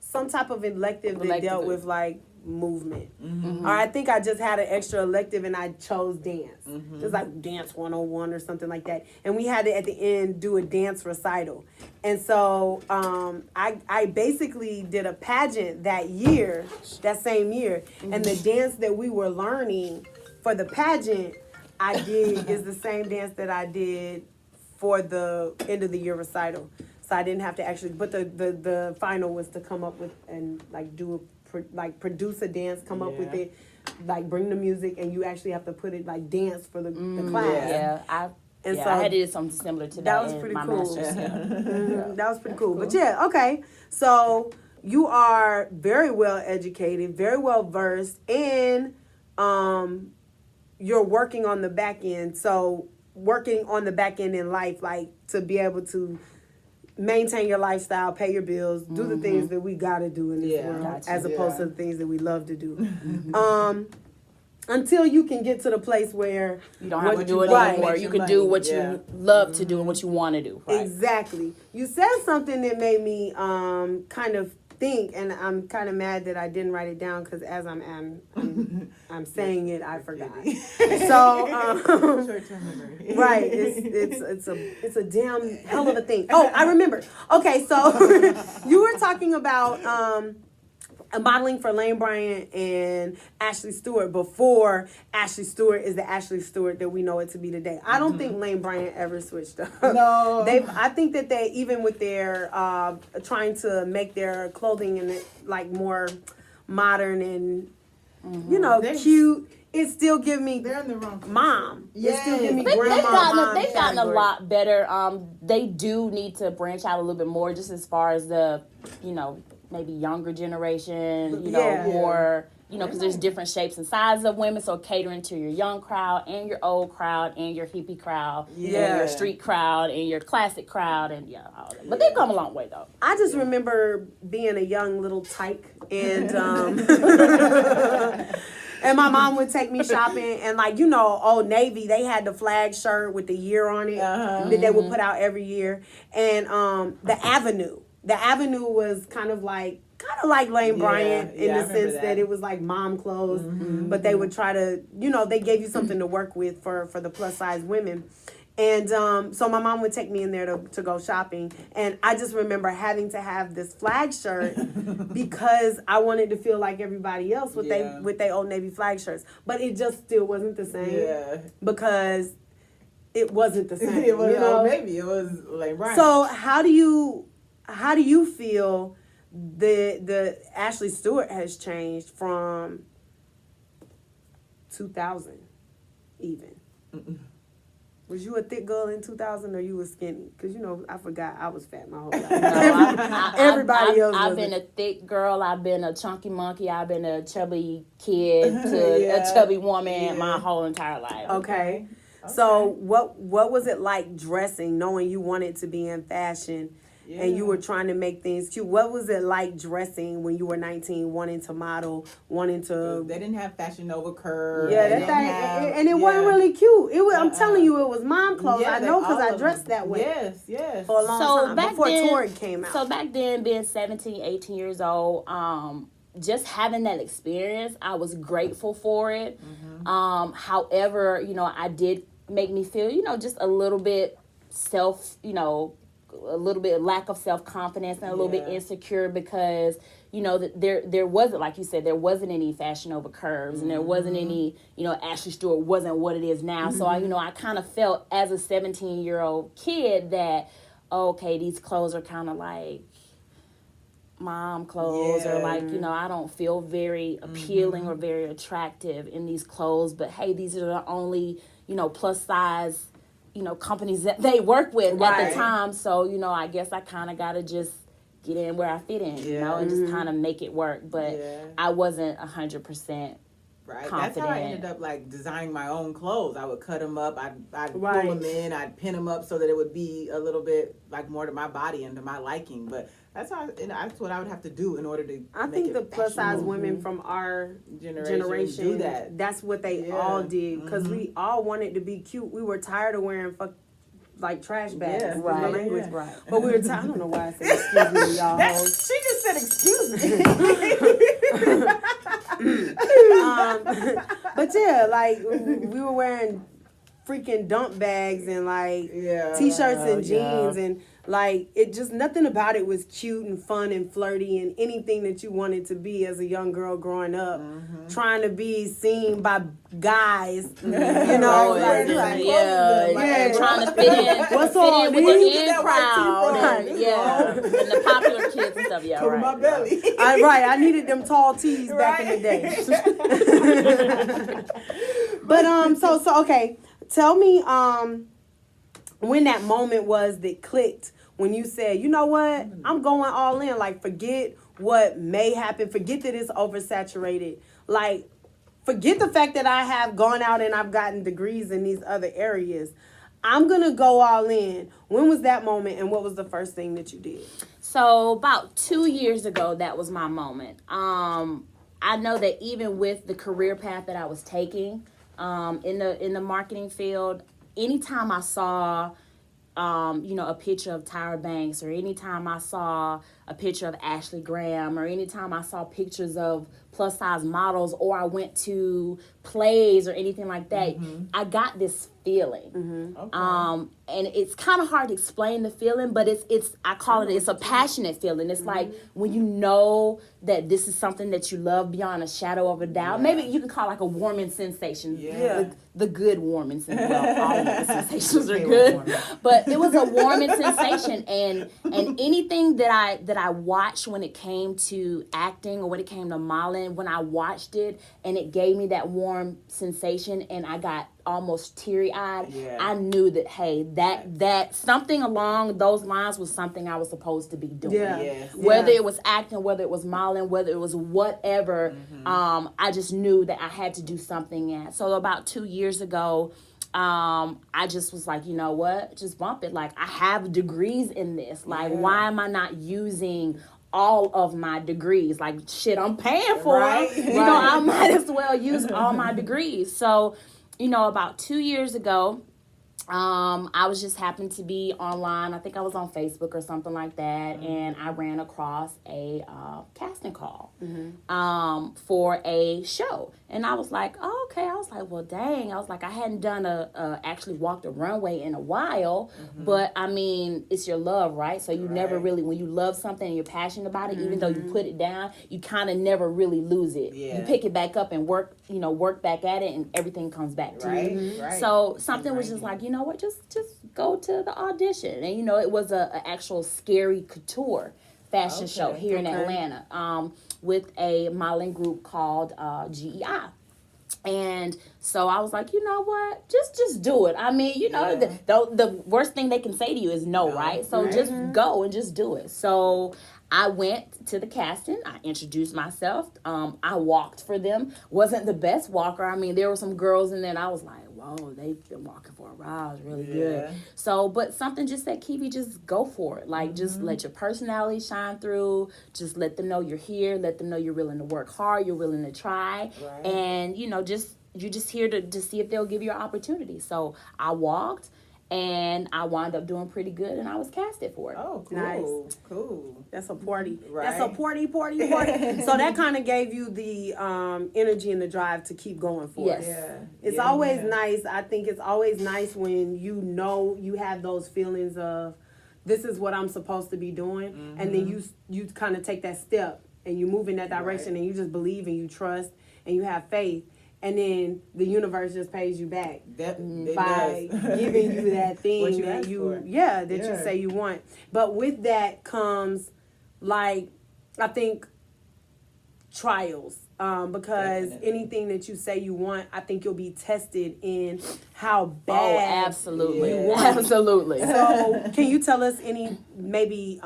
[SPEAKER 4] some type of elective that dealt with like movement. Or I think I just had an extra elective and I chose dance. It was like Dance 101 or something like that. And we had to, at the end, do a dance recital. And so I basically did a pageant that same year. And the dance that we were learning for the pageant, I did is the same dance that I did for the end of the year recital. So I didn't have to actually, but the final was to come up with and like produce a dance, come up with it, like bring the music, and you actually have to put it like dance for the class.
[SPEAKER 1] Yeah, I had to do something similar to that.
[SPEAKER 4] That was pretty
[SPEAKER 1] my
[SPEAKER 4] cool.
[SPEAKER 1] master's,
[SPEAKER 4] That was pretty cool. But yeah, okay. So you are very well educated, very well versed, and you're working on the back end. So working on the back end in life, like to be able to maintain your lifestyle, pay your bills, do the things that we gotta do in this world, as opposed to the things that we love to do. Until you can get to the place where
[SPEAKER 1] You don't have to do it
[SPEAKER 4] right.
[SPEAKER 1] anymore. You can do what you love to do and what you want to do. Right.
[SPEAKER 4] Exactly. You said something that made me kind of think, and I'm kind of mad that I didn't write it down because as I'm saying it, I forgot. So
[SPEAKER 2] Short-term memory.
[SPEAKER 4] right, it's a damn hell of a thing. Oh, I remember. Okay, so you were talking about modeling for Lane Bryant and Ashley Stewart before Ashley Stewart is the Ashley Stewart that we know it to be today. I don't think Lane Bryant ever switched up.
[SPEAKER 2] No.
[SPEAKER 4] I think that they, even with their trying to make their clothing and like more modern and cute, it still give me
[SPEAKER 2] They're in the wrong
[SPEAKER 4] mom. It still give me
[SPEAKER 1] They've
[SPEAKER 4] grandma.
[SPEAKER 1] gotten a lot better. They do need to branch out a little bit more, just as far as the, maybe younger generation, more, because there's different shapes and sizes of women, so catering to your young crowd and your old crowd and your hippie crowd and your street crowd and your classic crowd and all that. But they've come a long way though.
[SPEAKER 4] I just remember being a young little tyke and and my mom would take me shopping and Old Navy, they had the flag shirt with the year on it that they would put out every year. And the Avenue was kind of like Lane Bryant in the sense that it was like mom clothes, but they would try to, they gave you something to work with for the plus size women. And so my mom would take me in there to go shopping. And I just remember having to have this flag shirt because I wanted to feel like everybody else with they Old Navy flag shirts. But it just still wasn't the same. Yeah. Because it wasn't the same.
[SPEAKER 2] It was Old Navy. It was Lane Bryant.
[SPEAKER 4] So how do you feel the Ashley Stewart has changed from 2000 even? Was you a thick girl in 2000 or you was skinny? Because, I forgot I was fat my whole life. Everybody else
[SPEAKER 1] I've been a thick girl. I've been a chunky monkey. I've been a chubby kid to a chubby woman my whole entire life.
[SPEAKER 4] Okay. So what was it like dressing, knowing you wanted to be in fashion and you were trying to make things cute? What was it like dressing when you were 19, wanting to model, wanting to...
[SPEAKER 2] They didn't have Fashion Nova curve.
[SPEAKER 4] Yeah, that thing, and it wasn't really cute. It was. I'm telling you, it was mom clothes. I know because I dressed that way.
[SPEAKER 2] Yes.
[SPEAKER 4] For a long time, before Torrid came out.
[SPEAKER 1] So back then, being 17, 18 years old, just having that experience, I was grateful for it. However, I did make me feel, just a little bit a little bit lack of self-confidence and a little bit insecure because, there wasn't, like you said, there wasn't any Fashion Nova curves and there wasn't any, Ashley Stewart wasn't what it is now. So I kind of felt as a 17-year-old kid that, okay, these clothes are kind of like mom clothes or like, I don't feel very appealing or very attractive in these clothes, but hey, these are the only, plus size companies that they work with at the time. So, I guess I kind of got to just get in where I fit in, and just kind of make it work. But I wasn't 100% confident.
[SPEAKER 2] That's how I ended up designing my own clothes. I would cut them up. I'd pull them in. I'd pin them up so that it would be a little bit more to my body and to my liking. But that's what I would have to do in order to.
[SPEAKER 4] I think the plus size women from our generation
[SPEAKER 2] do that.
[SPEAKER 4] That's what they all did because we all wanted to be cute. We were tired of wearing trash bags.
[SPEAKER 2] Yeah,
[SPEAKER 4] my language, but we were tired. I don't know why I said excuse me, y'all.
[SPEAKER 2] She just said excuse me.
[SPEAKER 4] But yeah, we were wearing freaking dump bags and t-shirts and jeans and it just nothing about it was cute and fun and flirty and anything that you wanted to be as a young girl growing up, trying to be seen by guys, trying
[SPEAKER 1] to fit in. What's on with the in crowd and the popular kids and stuff. Yeah,
[SPEAKER 2] right. My belly.
[SPEAKER 4] I needed them tall tees back in the day. But so okay, tell me when that moment was that clicked. When you said, you know what, I'm going all in. Forget what may happen. Forget that it's oversaturated. Forget the fact that I have gone out and I've gotten degrees in these other areas. I'm going to go all in. When was that moment, and what was the first thing that you did?
[SPEAKER 1] So about 2 years ago, that was my moment. I know that even with the career path that I was taking in the marketing field, anytime I saw a picture of Tyra Banks, or anytime I saw a picture of Ashley Graham, or anytime I saw pictures of plus size models, or I went to plays or anything like that, I got this feeling. Okay. And it's kind of hard to explain the feeling, but it's a passionate feeling. It's like when you know that this is something that you love beyond a shadow of a doubt. Maybe you can call it like a warming sensation.
[SPEAKER 4] Yeah.
[SPEAKER 1] The good warming sensation. Well, all of the sensations are good, but it was a warming sensation. And anything that I watched when it came to acting or when it came to modeling, when I watched it and it gave me that warm sensation and I got almost teary-eyed, I knew that, hey, that something along those lines was something I was supposed to be doing. Whether it was acting, whether it was modeling, whether it was whatever, I just knew that I had to do something. And so about 2 years ago, I just was like, you know what, just bump it. Like, I have degrees in this. Like, why am I not using all of my degrees? Like, shit, I'm paying for it. You know, I might as well use all my degrees. So, about 2 years ago, I was just happened to be online. I think I was on Facebook or something like that, and I ran across a casting call for a show. And I was like, oh, okay. I was like, well, dang. I was like, I hadn't done actually walked a runway in a while, but I mean, it's your love, right? So you never really, when you love something and you're passionate about it, even though you put it down, you kind of never really lose it. You pick it back up and work back at it, and everything comes back to you. So something was just like, you know what, just go to the audition. And, it was a actual scary couture fashion show here in Atlanta with a modeling group called GEI. And so I was like, you know what, just do it. I mean, the worst thing they can say to you is no, right? So just go and just do it. So I went to the casting. I introduced myself. I walked for them. Wasn't the best walker. I mean, there were some girls in there, and I was like, whoa, they've been walking for a while. It's really good. So, but something just said, Keive, just go for it. Like, just let your personality shine through. Just let them know you're here. Let them know you're willing to work hard. You're willing to try. And, you're just here to see if they'll give you an opportunity. So I walked. And I wound up doing pretty good, and I was casted for it.
[SPEAKER 2] Oh, cool.
[SPEAKER 4] Nice.
[SPEAKER 2] Cool.
[SPEAKER 4] That's a party.
[SPEAKER 2] Right.
[SPEAKER 4] That's a party. So that kind of gave you the energy and the drive to keep going for it.
[SPEAKER 2] Yeah.
[SPEAKER 4] It's always nice. I think it's always nice when you have those feelings of, this is what I'm supposed to be doing, and then you kind of take that step, and you move in that direction, and you just believe and you trust, and you have faith. And then the universe just pays you back by giving you that thing that you say you want. But with that comes, like, I think, trials. Because anything that you say you want, I think you'll be tested in how bad.
[SPEAKER 1] Oh, absolutely.
[SPEAKER 4] You want.
[SPEAKER 1] Absolutely.
[SPEAKER 4] So can you tell us any maybe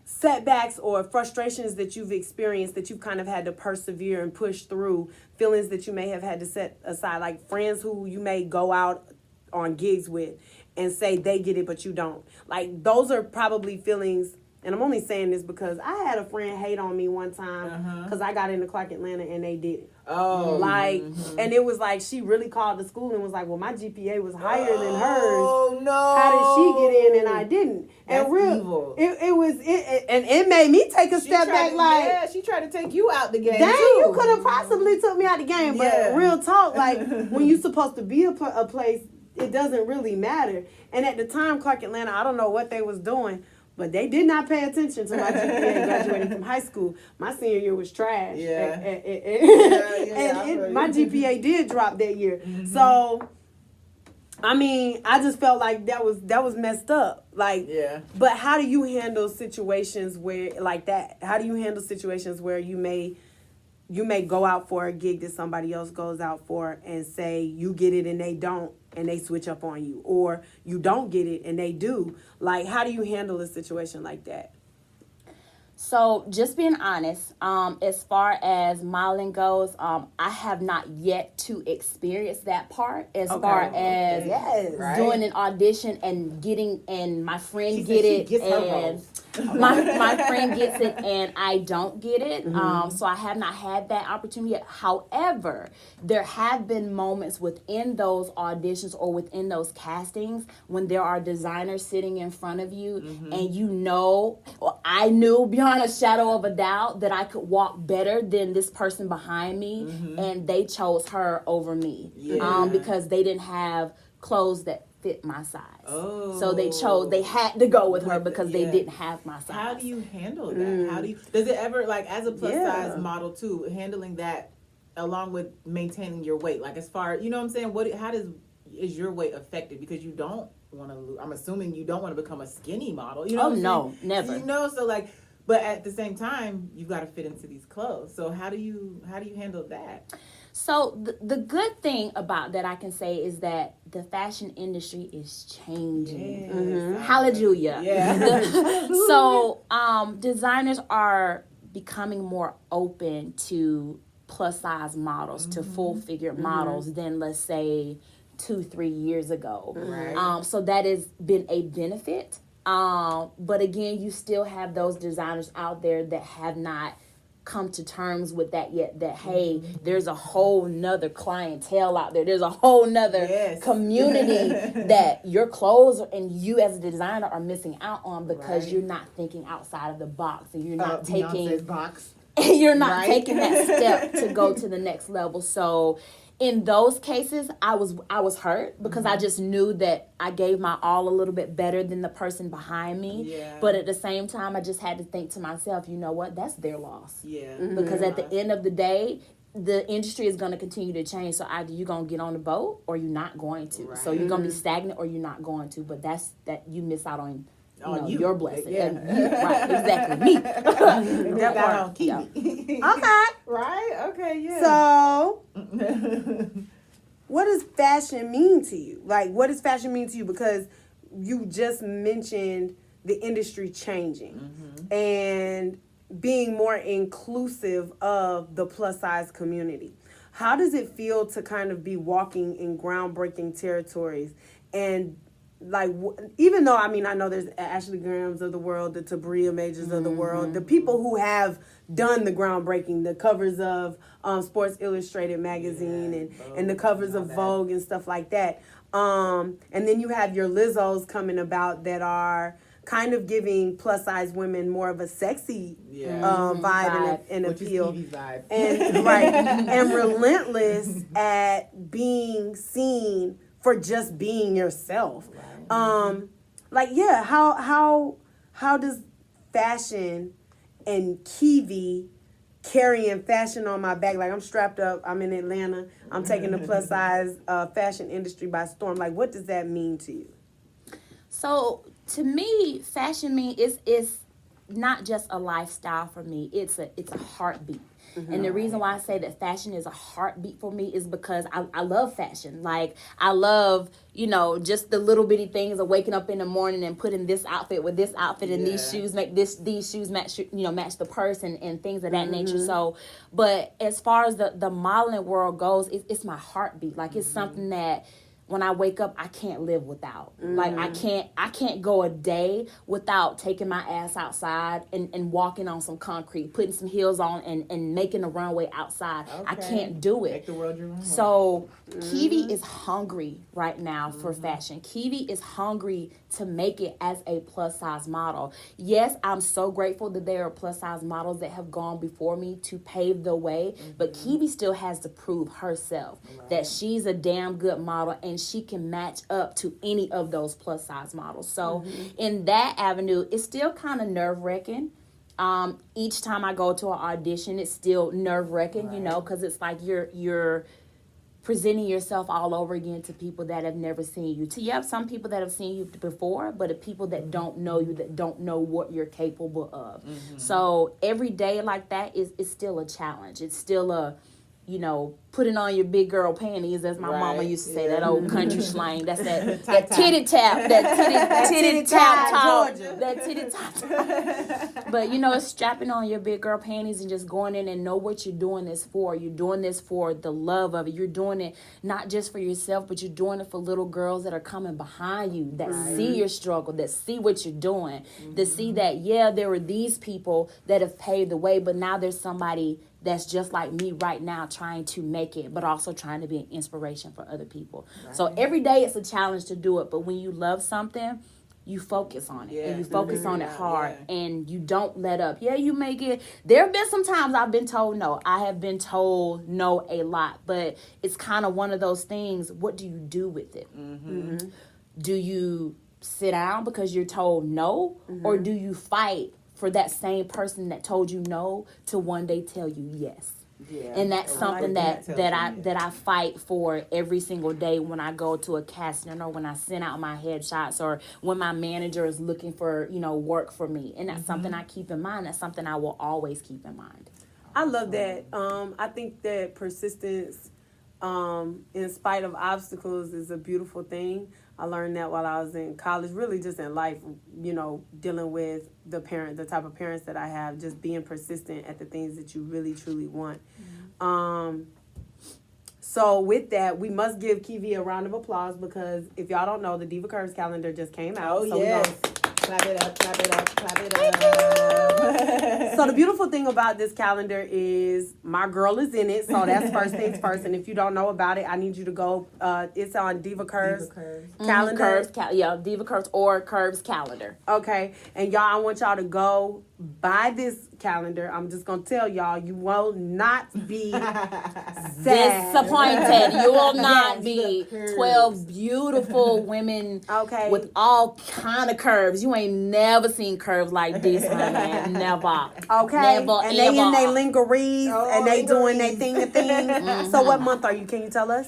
[SPEAKER 4] setbacks or frustrations that you've experienced that you've kind of had to persevere and push through, feelings that you may have had to set aside, like friends who you may go out on gigs with and say they get it but you don't? Like, those are probably feelings, and I'm only saying this because I had a friend hate on me one time because I got into Clark Atlanta and they did it. And it was like, she really called the school and was like, well, my GPA was higher than hers.
[SPEAKER 2] Oh, no.
[SPEAKER 4] How did she get in and I didn't?
[SPEAKER 2] That's
[SPEAKER 4] and real,
[SPEAKER 2] evil.
[SPEAKER 4] And it made me take a step back, like,
[SPEAKER 2] she tried to take you out the game,
[SPEAKER 4] dang,
[SPEAKER 2] too.
[SPEAKER 4] you could have possibly took me out the game. But real talk, like, when you're supposed to be a place, it doesn't really matter. And at the time, Clark Atlanta, I don't know what they was doing, but they did not pay attention to my GPA graduating from high school. My senior year was trash. And my GPA did drop that year. So, I mean, I just felt like that was messed up. Like, but how do you handle situations where, like that? How do you handle situations where you may go out for a gig that somebody else goes out for and say you get it and they don't, and they switch up on you, or you don't get it and they do? Like, how do you handle a situation like that?
[SPEAKER 1] So just being honest, as far as modeling goes, I have not yet to experience that part as far as doing an audition and getting, and my friend get it, and my friend gets it and I don't get it. So I have not had that opportunity yet. However, there have been moments within those auditions or within those castings when there are designers sitting in front of you and you know, or I knew beyond a shadow of a doubt that I could walk better than this person behind me, and they chose her over me because they didn't have clothes that fit my size. So they had to go with her because they didn't have my size.
[SPEAKER 2] How do you handle that? Does it ever, like, as a plus size model too, handling that along with maintaining your weight, like, as far, you know what I'm saying, how is your weight affected? Because you don't want to lose, I'm assuming you don't want to become a skinny model, you know what I'm saying?
[SPEAKER 1] Never.
[SPEAKER 2] You know, so like, but at the same time, you've got to fit into these clothes. So how do you handle that?
[SPEAKER 1] So the good thing about that I can say is that the fashion industry is changing. Hallelujah. So designers are becoming more open to plus size models, to full figure models than, let's say, 2-3 years ago. So that has been a benefit. But again, you still have those designers out there that have not come to terms with that yet, that hey, there's a whole nother clientele out there, there's a whole nother community that your clothes and you as a designer are missing out on because you're not thinking outside of the box, and you're not taking you're not taking that step to go to the next level. So in those cases, I was hurt because I just knew that I gave my all a little bit better than the person behind me. But at the same time, I just had to think to myself, you know what? That's their loss. Because at the end of the day, the industry is going to continue to change. So either you're going to get on the boat or you're not going to. So you're going to be stagnant or you're not going to. But that's that you miss out on. Your blessing. Right, exactly. Me.
[SPEAKER 2] That part.
[SPEAKER 4] Okay.
[SPEAKER 2] Right? Okay,
[SPEAKER 4] So, what does fashion mean to you? Like, what does fashion mean to you? Because you just mentioned the industry changing and being more inclusive of the plus size community. How does it feel to kind of be walking in groundbreaking territories and like, even though, I mean, I know there's Ashley Grahams of the world, the Tabria Majors of the world, the people who have done the groundbreaking, the covers of Sports Illustrated magazine and the covers of Vogue and stuff like that. And then you have your Lizzos coming about that are kind of giving plus size women more of a sexy vibe and appeal.
[SPEAKER 2] Which is vibe.
[SPEAKER 4] And and relentless at being seen for just being yourself. How does fashion and Keive carrying fashion on my back, like I'm strapped up, I'm in Atlanta, I'm taking the plus size fashion industry by storm, like what does that mean to you?
[SPEAKER 1] So to me, fashion is not just a lifestyle for me, it's a heartbeat. And the reason why I say that fashion is a heartbeat for me is because I love fashion. Like, I love, just the little bitty things of waking up in the morning and putting this outfit with this outfit and these shoes make these shoes match, match the purse and things of that nature. So, but as far as the modeling world goes, it's my heartbeat. Like, it's something that when I wake up, I can't live without. Like, I can't go a day without taking my ass outside and walking on some concrete, putting some heels on and making a runway outside. I can't do it.
[SPEAKER 2] Make the world your runway.
[SPEAKER 1] So Keive is hungry right now for fashion. Keive is hungry to make it as a plus size model. Yes, I'm so grateful that there are plus size models that have gone before me to pave the way, but Keive still has to prove herself that she's a damn good model and she can match up to any of those plus size models. So in that avenue, it's still kind of nerve-wracking. Each time I go to an audition, it's still nerve-wracking, because it's like you're presenting yourself all over again to people that have never seen you. You have some people that have seen you before, but the people that don't know you, that don't know what you're capable of. So every day like that is still a challenge. It's still a, putting on your big girl panties, as my mama used to say, that old country slang. That's that titty tap, that titty tap talk, that titty tap. But it's strapping on your big girl panties and just going in and know what you're doing this for. You're doing this for the love of it. You're doing it not just for yourself, but you're doing it for little girls that are coming behind you, that see your struggle, that see what you're doing, that see that, there were these people that have paved the way, but now there's somebody that's just like me right now trying to make it, but also trying to be an inspiration for other people. Right. So every day it's a challenge to do it, but when you love something, you focus on it, and you focus on it hard, and you don't let up. You may get, there have been some times I've been told no. I have been told no a lot, but it's kind of one of those things, what do you do with it? Do you sit down because you're told no, or do you fight for that same person that told you no to one day tell you yes? And that's something that I fight for every single day when I go to a casting, or when I send out my headshots, or when my manager is looking for work for me. And that's something I keep in mind. That's something I will always keep in mind.
[SPEAKER 4] I love that. I think that persistence, in spite of obstacles, is a beautiful thing. I learned that while I was in college, really just in life, dealing with the type of parents that I have, just being persistent at the things that you really, truly want. So with that, we must give Keive a round of applause, because if y'all don't know, the Diva Curves calendar just came out.
[SPEAKER 2] Clap it up, clap it up, clap it up.
[SPEAKER 4] So the beautiful thing about this calendar is my girl is in it. So that's first things first. And if you don't know about it, I need you to go. It's on Diva Curves calendar.
[SPEAKER 1] Diva Curves or Curves calendar.
[SPEAKER 4] Okay. And y'all, I want y'all to go buy this calendar. I'm just going to tell y'all, you will not be
[SPEAKER 1] disappointed. You will not be 12 beautiful women with all kind of curves. You ain't never seen curves like this, honey. Never.
[SPEAKER 4] Okay.
[SPEAKER 1] Never,
[SPEAKER 4] and they in their lingeries and they doing their thing. So what month are you? Can you tell us?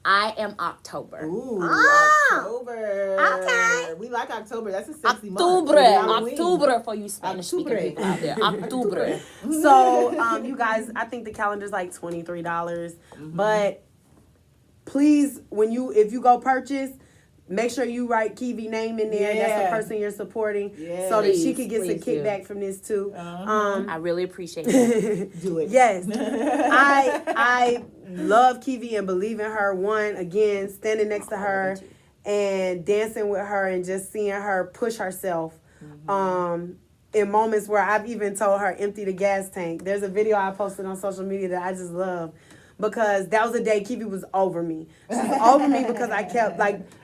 [SPEAKER 1] I am October.
[SPEAKER 2] Ooh, October.
[SPEAKER 4] Okay.
[SPEAKER 2] We like October. That's a sexy month.
[SPEAKER 1] October for you Spanish speaking people out there. October.
[SPEAKER 4] So, you guys, I think the calendar's like $23. But please, if you go purchase, make sure you write Keive name in there. That's the person you're supporting, so that she could get some kickback from this too.
[SPEAKER 1] I really appreciate it.
[SPEAKER 2] Do it.
[SPEAKER 4] Yes. I love Keive and believe in her. One, again, standing next to her and dancing with her and just seeing her push herself. In moments where I've even told her empty the gas tank. There's a video I posted on social media that I just love, because that was the day Keive was over me. She was over me because I kept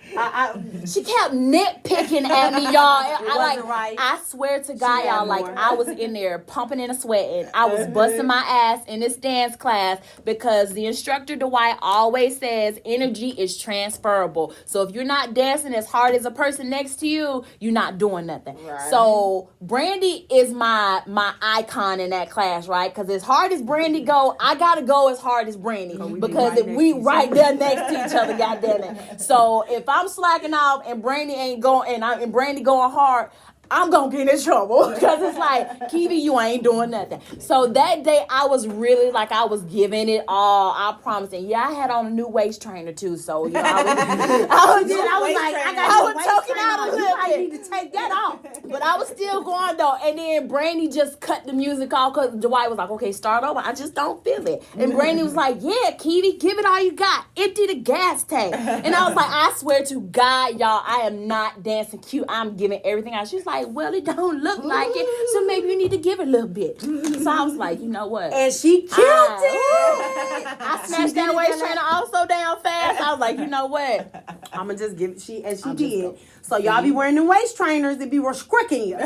[SPEAKER 1] she kept nitpicking at me, y'all.
[SPEAKER 4] Right.
[SPEAKER 1] I swear to God, y'all, I was in there pumping and sweating. I was busting my ass in this dance class, because the instructor Dwight always says energy is transferable. So if you're not dancing as hard as a person next to you, you're not doing nothing. Right. So Brandy is my icon in that class, right? Because as hard as Brandy go, I gotta go as hard as Brandy, because we right there next to each other, goddamn it. So if I'm slacking off and Brandy ain't going, and Brandy going hard, I'm gonna get in trouble, because it's like, Keive, you ain't doing nothing. So that day I was really I was giving it all. I promise. And I had on a new waist trainer too. So I was choking out a little bit.
[SPEAKER 4] I need to take that off.
[SPEAKER 1] But I was still going though. And then Brandy just cut the music off, because Dwight was like, okay, start over. I just don't feel it. And Brandy was like, yeah, Keive, give it all you got. Empty the gas tank. And I was like, I swear to God, y'all, I am not dancing cute. I'm giving everything out. She was like, well, it don't look like it, so maybe you need to give it a little bit. So I was like, you know what?
[SPEAKER 4] And she killed it.
[SPEAKER 1] I snatched that waist trainer off so damn fast. I was like, you know what?
[SPEAKER 4] I'm gonna just give it. She did. So y'all be wearing the waist trainers that be restricting you.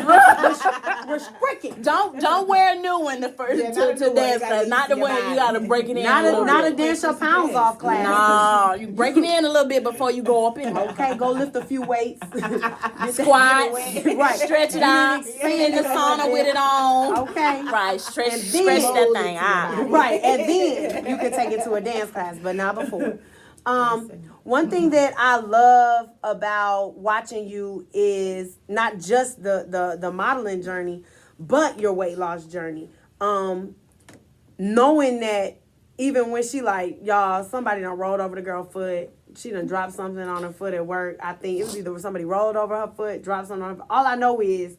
[SPEAKER 4] Restricting.
[SPEAKER 1] Don't wear a new one to dance class. Not the one you gotta break it in.
[SPEAKER 4] Not a dance your pounds off class.
[SPEAKER 1] No, you break it in a little bit before you go up in.
[SPEAKER 4] Okay, go lift a few weights.
[SPEAKER 1] Squats. Right. Stretch it out. Stay in the sauna with it on.
[SPEAKER 4] Okay.
[SPEAKER 1] Right. Stretch that thing out.
[SPEAKER 4] Right. And then you can take it to a dance class, but not before. One thing that I love about watching you is not just the modeling journey, but your weight loss journey. Knowing that even when she like, y'all, somebody done rolled over the girl's foot. She done dropped something on her foot at work. I think it was either somebody rolled over her foot, dropped something on her foot. All I know is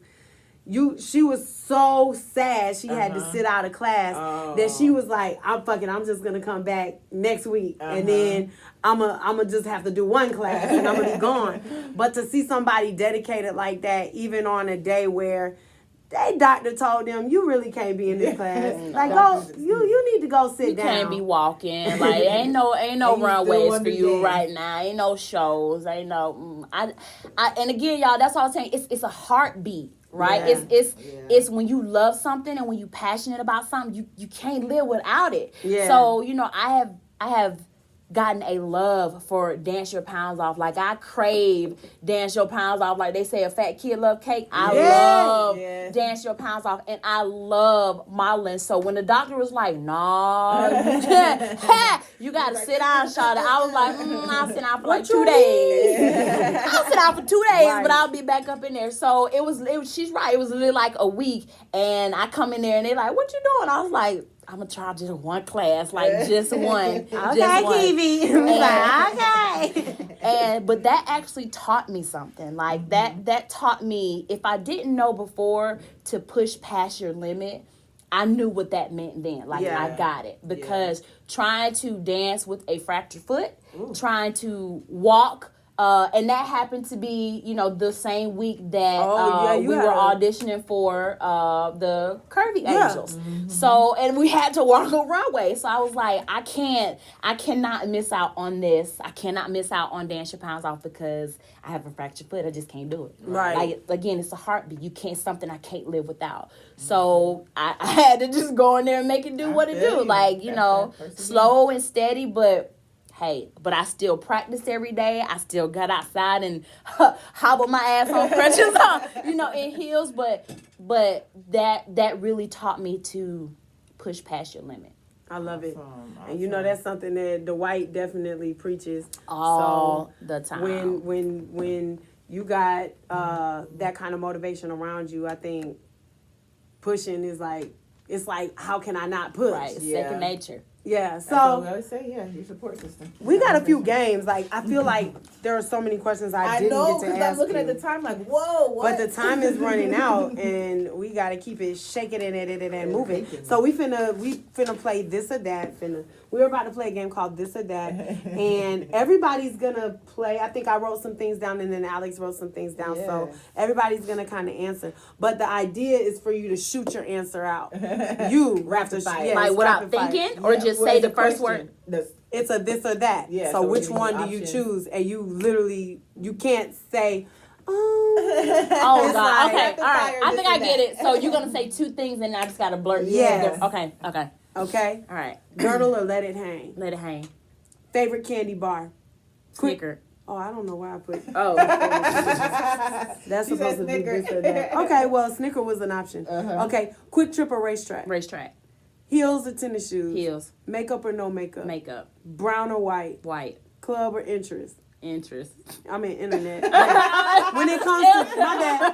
[SPEAKER 4] she was so sad she had to sit out of class that she was like, I'm just gonna come back next week and then I'ma just have to do one class and I'm gonna be gone. But to see somebody dedicated like that, even on a day where they doctor told them you really can't be in this class. Like you need to go sit down.
[SPEAKER 1] You can't be walking. Like ain't no runways for you right now. Ain't no shows. Ain't no and again, y'all, that's all I'm saying. It's a heartbeat. Right? Yeah. It's when you love something and when you passionate about something, you can't live without it. Yeah. So, I have gotten a love for Dance Your Pounds Off. Like I crave Dance Your Pounds Off. Like they say a fat kid love cake. I love Dance Your Pounds Off, and I love modeling. So when the doctor was like, "Nah, you gotta sit down, Shawty," I was like, "I'll sit down for like 2 days. I'll sit down for 2 days, but I'll be back up in there." So it was. She's right. It was literally like a week, and I come in there and they're like, "What you doing?" I was like, I'm gonna try just one class, like just one.
[SPEAKER 4] Okay, Keive.
[SPEAKER 1] Okay. But that actually taught me something. Like that taught me, if I didn't know before to push past your limit, I knew what that meant then. Like I got it. Because trying to dance with a fractured foot, trying to walk, and that happened to be, the same week that we were auditioning for the Kurving Angels. Mm-hmm. So, and we had to walk a runway. So I was like, I cannot miss out on this. I cannot miss out on Dance Your Pounds Off because I have a fractured foot. I just can't do it.
[SPEAKER 4] Right.
[SPEAKER 1] Like, again, it's a heartbeat. Something I can't live without. So I had to just go in there and make it do what it do. Like, slow and steady, but I still practiced every day. I still got outside and hobbled my ass on crutches, in heels. But that really taught me to push past your limit.
[SPEAKER 4] I love it. Awesome. And that's something that Dwight definitely preaches
[SPEAKER 1] all the time.
[SPEAKER 4] When you got that kind of motivation around you, I think pushing is like, it's like, how can I not push?
[SPEAKER 1] Right, second nature.
[SPEAKER 4] Yeah, so
[SPEAKER 2] that's what we always say, your support system.
[SPEAKER 4] We got a few games. Like I feel like there are so many questions I didn't get to ask. I know, because I'm
[SPEAKER 2] looking at the time like, whoa, what?
[SPEAKER 4] But the time is running out, and we got to keep it shaking and moving. So we finna play this or that. We're about to play a game called This or That, and everybody's gonna play. I think I wrote some things down, and then Alex wrote some things down. Yeah. So everybody's gonna kind of answer. But the idea is for you to shoot your answer out. You have to
[SPEAKER 1] like without thinking, or just say the first word.
[SPEAKER 4] It's a this or that. Yeah, so which one do you choose? And you can't say,
[SPEAKER 1] oh God. Okay. All right. I think I get it. So you're gonna say two things, and I just gotta blurt.
[SPEAKER 4] Yes.
[SPEAKER 1] Okay. All right.
[SPEAKER 4] Girdle or let it hang?
[SPEAKER 1] Let it hang.
[SPEAKER 4] Favorite candy bar?
[SPEAKER 1] Snicker.
[SPEAKER 4] Oh, I don't know why I put.
[SPEAKER 1] Oh.
[SPEAKER 4] That's supposed to be this or that. Okay. Well, Snicker was an option. Okay. Quick trip or racetrack?
[SPEAKER 1] Racetrack.
[SPEAKER 4] Heels or tennis shoes?
[SPEAKER 1] Heels.
[SPEAKER 4] Makeup or no makeup?
[SPEAKER 1] Makeup.
[SPEAKER 4] Brown or white?
[SPEAKER 1] White.
[SPEAKER 4] Club or interest?
[SPEAKER 1] Interest.
[SPEAKER 4] I mean internet. When it comes to my bad,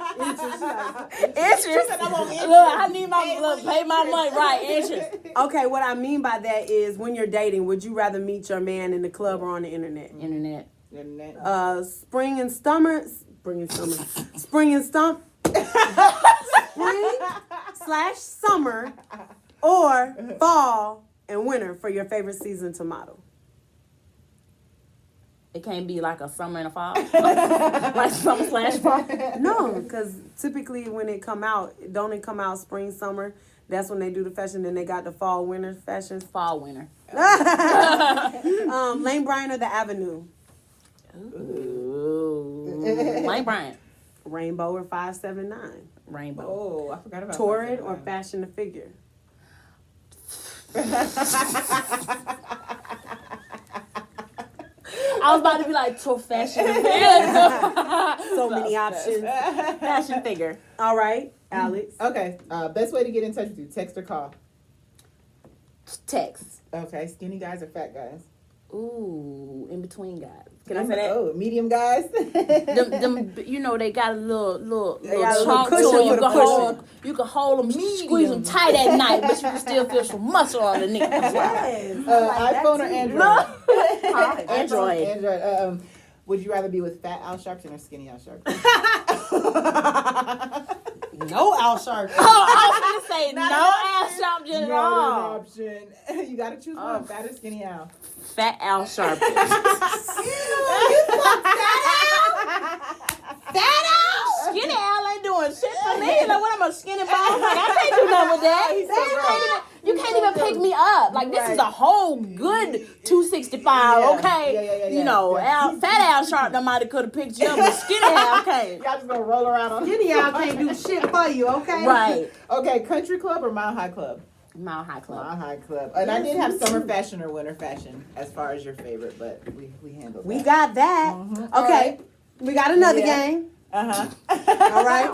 [SPEAKER 1] interest. Look, I need pay my money. Right, interest.
[SPEAKER 4] Okay, what I mean by that is when you're dating, would you rather meet your man in the club or on the internet?
[SPEAKER 1] Internet.
[SPEAKER 4] Spring and summer. Spring / summer or fall and winter for your favorite season to model.
[SPEAKER 1] It can't be like a summer and a fall? Like summer / fall?
[SPEAKER 4] No, because typically when it come out, don't it come out spring, summer? That's when they do the fashion. Then they got the fall, winter fashions.
[SPEAKER 1] Fall, winter.
[SPEAKER 4] Lane Bryant or The Avenue?
[SPEAKER 1] Ooh. Lane Bryant.
[SPEAKER 4] Rainbow or 579?
[SPEAKER 1] Rainbow.
[SPEAKER 2] Oh, I forgot about
[SPEAKER 4] Torrid or Fashion to Figure?
[SPEAKER 1] I was about to be like, fashion.
[SPEAKER 4] So many options.
[SPEAKER 1] Fashion figure.
[SPEAKER 4] All right, Alex.
[SPEAKER 2] Okay. Best way to get in touch with you, text or call?
[SPEAKER 1] Text.
[SPEAKER 2] Okay. Skinny guys or fat guys?
[SPEAKER 1] Ooh, in between guys. Can I say that?
[SPEAKER 2] Oh, medium guys.
[SPEAKER 1] them, you know, they got a little
[SPEAKER 4] got a
[SPEAKER 1] chalk
[SPEAKER 4] little
[SPEAKER 1] to
[SPEAKER 4] cushion
[SPEAKER 1] it.
[SPEAKER 4] for the cushion.
[SPEAKER 1] You can hold them,
[SPEAKER 2] Medium.
[SPEAKER 1] squeeze them tight at night, but you can still feel some muscle underneath.
[SPEAKER 4] Yes. I like that
[SPEAKER 2] iPhone or
[SPEAKER 4] too.
[SPEAKER 2] Android?
[SPEAKER 1] Android.
[SPEAKER 2] Android. Would you rather be with fat Al Sharpton or skinny Al Sharpton?
[SPEAKER 4] No Al Sharpton.
[SPEAKER 1] Oh, I was going to say
[SPEAKER 2] Not
[SPEAKER 1] no
[SPEAKER 2] an
[SPEAKER 1] ass Sharpton at
[SPEAKER 2] Not
[SPEAKER 1] all.
[SPEAKER 2] an option. You gotta choose one, fat or skinny Al.
[SPEAKER 1] Fat Al Sharpton.
[SPEAKER 2] Fat Al?
[SPEAKER 1] Skinny Al ain't doing shit for me. Like, what, I'm a skinny ball? Like, I can't do nothing with that. You can't even pick me up. Like, this is a whole good 265, okay?
[SPEAKER 2] Yeah.
[SPEAKER 1] You know, Fat Al Sharpton might have could have picked you up, but Skinny Al can't.
[SPEAKER 2] Y'all just gonna roll around on
[SPEAKER 4] Skinny Al can't do shit for you, okay?
[SPEAKER 1] Right.
[SPEAKER 2] Okay, country club or Mile High Club?
[SPEAKER 1] Mile High Club.
[SPEAKER 2] Mile High Club. And I did have summer fashion or winter fashion as far as your favorite, but we handled that.
[SPEAKER 4] We got that.
[SPEAKER 2] Mhm.
[SPEAKER 4] Okay. We got another
[SPEAKER 2] Yeah.
[SPEAKER 4] game.
[SPEAKER 2] Uh-huh.
[SPEAKER 4] All right.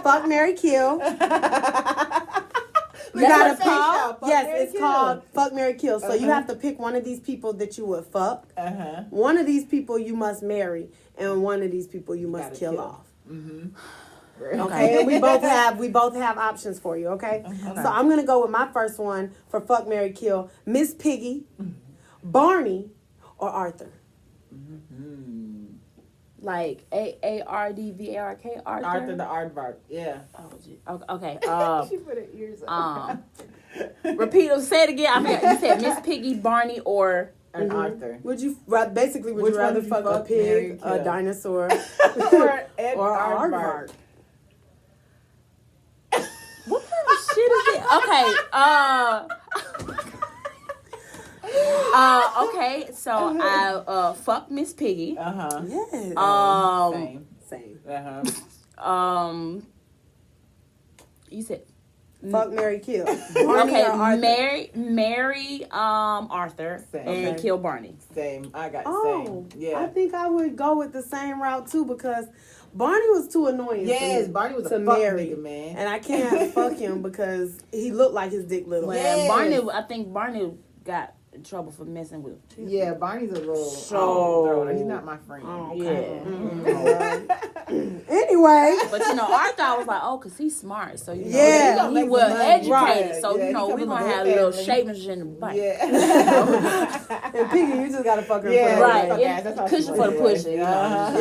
[SPEAKER 4] Fuck, marry, kill. We got to pick. Yes, it's called Fuck, marry, kill. So you have to pick one of these people that you would fuck.
[SPEAKER 2] Uh-huh.
[SPEAKER 4] One of these people you must marry, and one of these people you must
[SPEAKER 2] gotta
[SPEAKER 4] kill
[SPEAKER 2] kill.
[SPEAKER 4] off.
[SPEAKER 2] Mm-hmm.
[SPEAKER 4] Okay, and we both have options for you. Okay, so I'm gonna go with my first one for Fuck, marry, kill: Miss Piggy, Barney, or Arthur.
[SPEAKER 1] Like ARDVARK, Arthur?
[SPEAKER 2] Arthur the Aardvark. Yeah.
[SPEAKER 1] Oh, gee. Okay.
[SPEAKER 2] She put her ears on.
[SPEAKER 1] Repeat or say it again. I mean, you said Miss Piggy, Barney, or
[SPEAKER 2] And Arthur.
[SPEAKER 4] Would you basically would
[SPEAKER 2] Which
[SPEAKER 4] you
[SPEAKER 2] one
[SPEAKER 4] rather
[SPEAKER 2] would you
[SPEAKER 4] fuck a
[SPEAKER 2] fuck, marry,
[SPEAKER 4] pig,
[SPEAKER 2] kill?
[SPEAKER 4] a dinosaur,
[SPEAKER 2] Or Ed
[SPEAKER 4] or an
[SPEAKER 2] Aardvark.
[SPEAKER 4] aardvark?
[SPEAKER 1] what kind of shit is it? Okay. Okay. So I fuck Miss Piggy.
[SPEAKER 2] Uh-huh.
[SPEAKER 4] Yes.
[SPEAKER 2] Same.
[SPEAKER 4] Same.
[SPEAKER 2] Uh-huh.
[SPEAKER 1] You said
[SPEAKER 4] Fuck, marry, kill. Barney
[SPEAKER 1] okay.
[SPEAKER 4] or Arthur?
[SPEAKER 1] Marry Arthur
[SPEAKER 2] Same.
[SPEAKER 1] and
[SPEAKER 2] Okay.
[SPEAKER 1] kill Barney.
[SPEAKER 2] Same. I got
[SPEAKER 4] Oh,
[SPEAKER 2] same. Yeah.
[SPEAKER 4] I think I would go with the same route too because Barney was too annoying.
[SPEAKER 2] Yes,
[SPEAKER 4] for me
[SPEAKER 2] Barney was
[SPEAKER 4] to
[SPEAKER 2] a fuck
[SPEAKER 4] marry,
[SPEAKER 2] nigga, man.
[SPEAKER 4] and I can't fuck him because he looked like his dick little.
[SPEAKER 1] Well,
[SPEAKER 2] Yes.
[SPEAKER 1] Barney, I think Barney got in trouble for messing with.
[SPEAKER 2] Yeah, Barney's a little
[SPEAKER 1] So-
[SPEAKER 2] he's not my friend.
[SPEAKER 4] Oh,
[SPEAKER 1] Yeah.
[SPEAKER 4] okay. Anyway,
[SPEAKER 1] But you know, Arthur, I was like, oh, cause he's smart, so you know,
[SPEAKER 4] Yeah.
[SPEAKER 1] he
[SPEAKER 2] Make
[SPEAKER 1] well
[SPEAKER 2] some money.
[SPEAKER 1] educated,
[SPEAKER 2] Right.
[SPEAKER 1] so
[SPEAKER 2] Yeah,
[SPEAKER 1] you know,
[SPEAKER 2] he
[SPEAKER 1] we're
[SPEAKER 2] come
[SPEAKER 1] gonna
[SPEAKER 2] from a
[SPEAKER 1] have
[SPEAKER 2] good
[SPEAKER 1] little
[SPEAKER 2] family.
[SPEAKER 1] shavings in the butt.
[SPEAKER 2] Yeah.
[SPEAKER 4] and Piggy, you just gotta fuck her.
[SPEAKER 2] Yeah,
[SPEAKER 4] for
[SPEAKER 1] Right,
[SPEAKER 2] fuck
[SPEAKER 1] yeah,
[SPEAKER 2] ass, that's how
[SPEAKER 1] cushion
[SPEAKER 2] she
[SPEAKER 1] for the
[SPEAKER 2] was.
[SPEAKER 1] pushing. You know,
[SPEAKER 2] Uh-huh.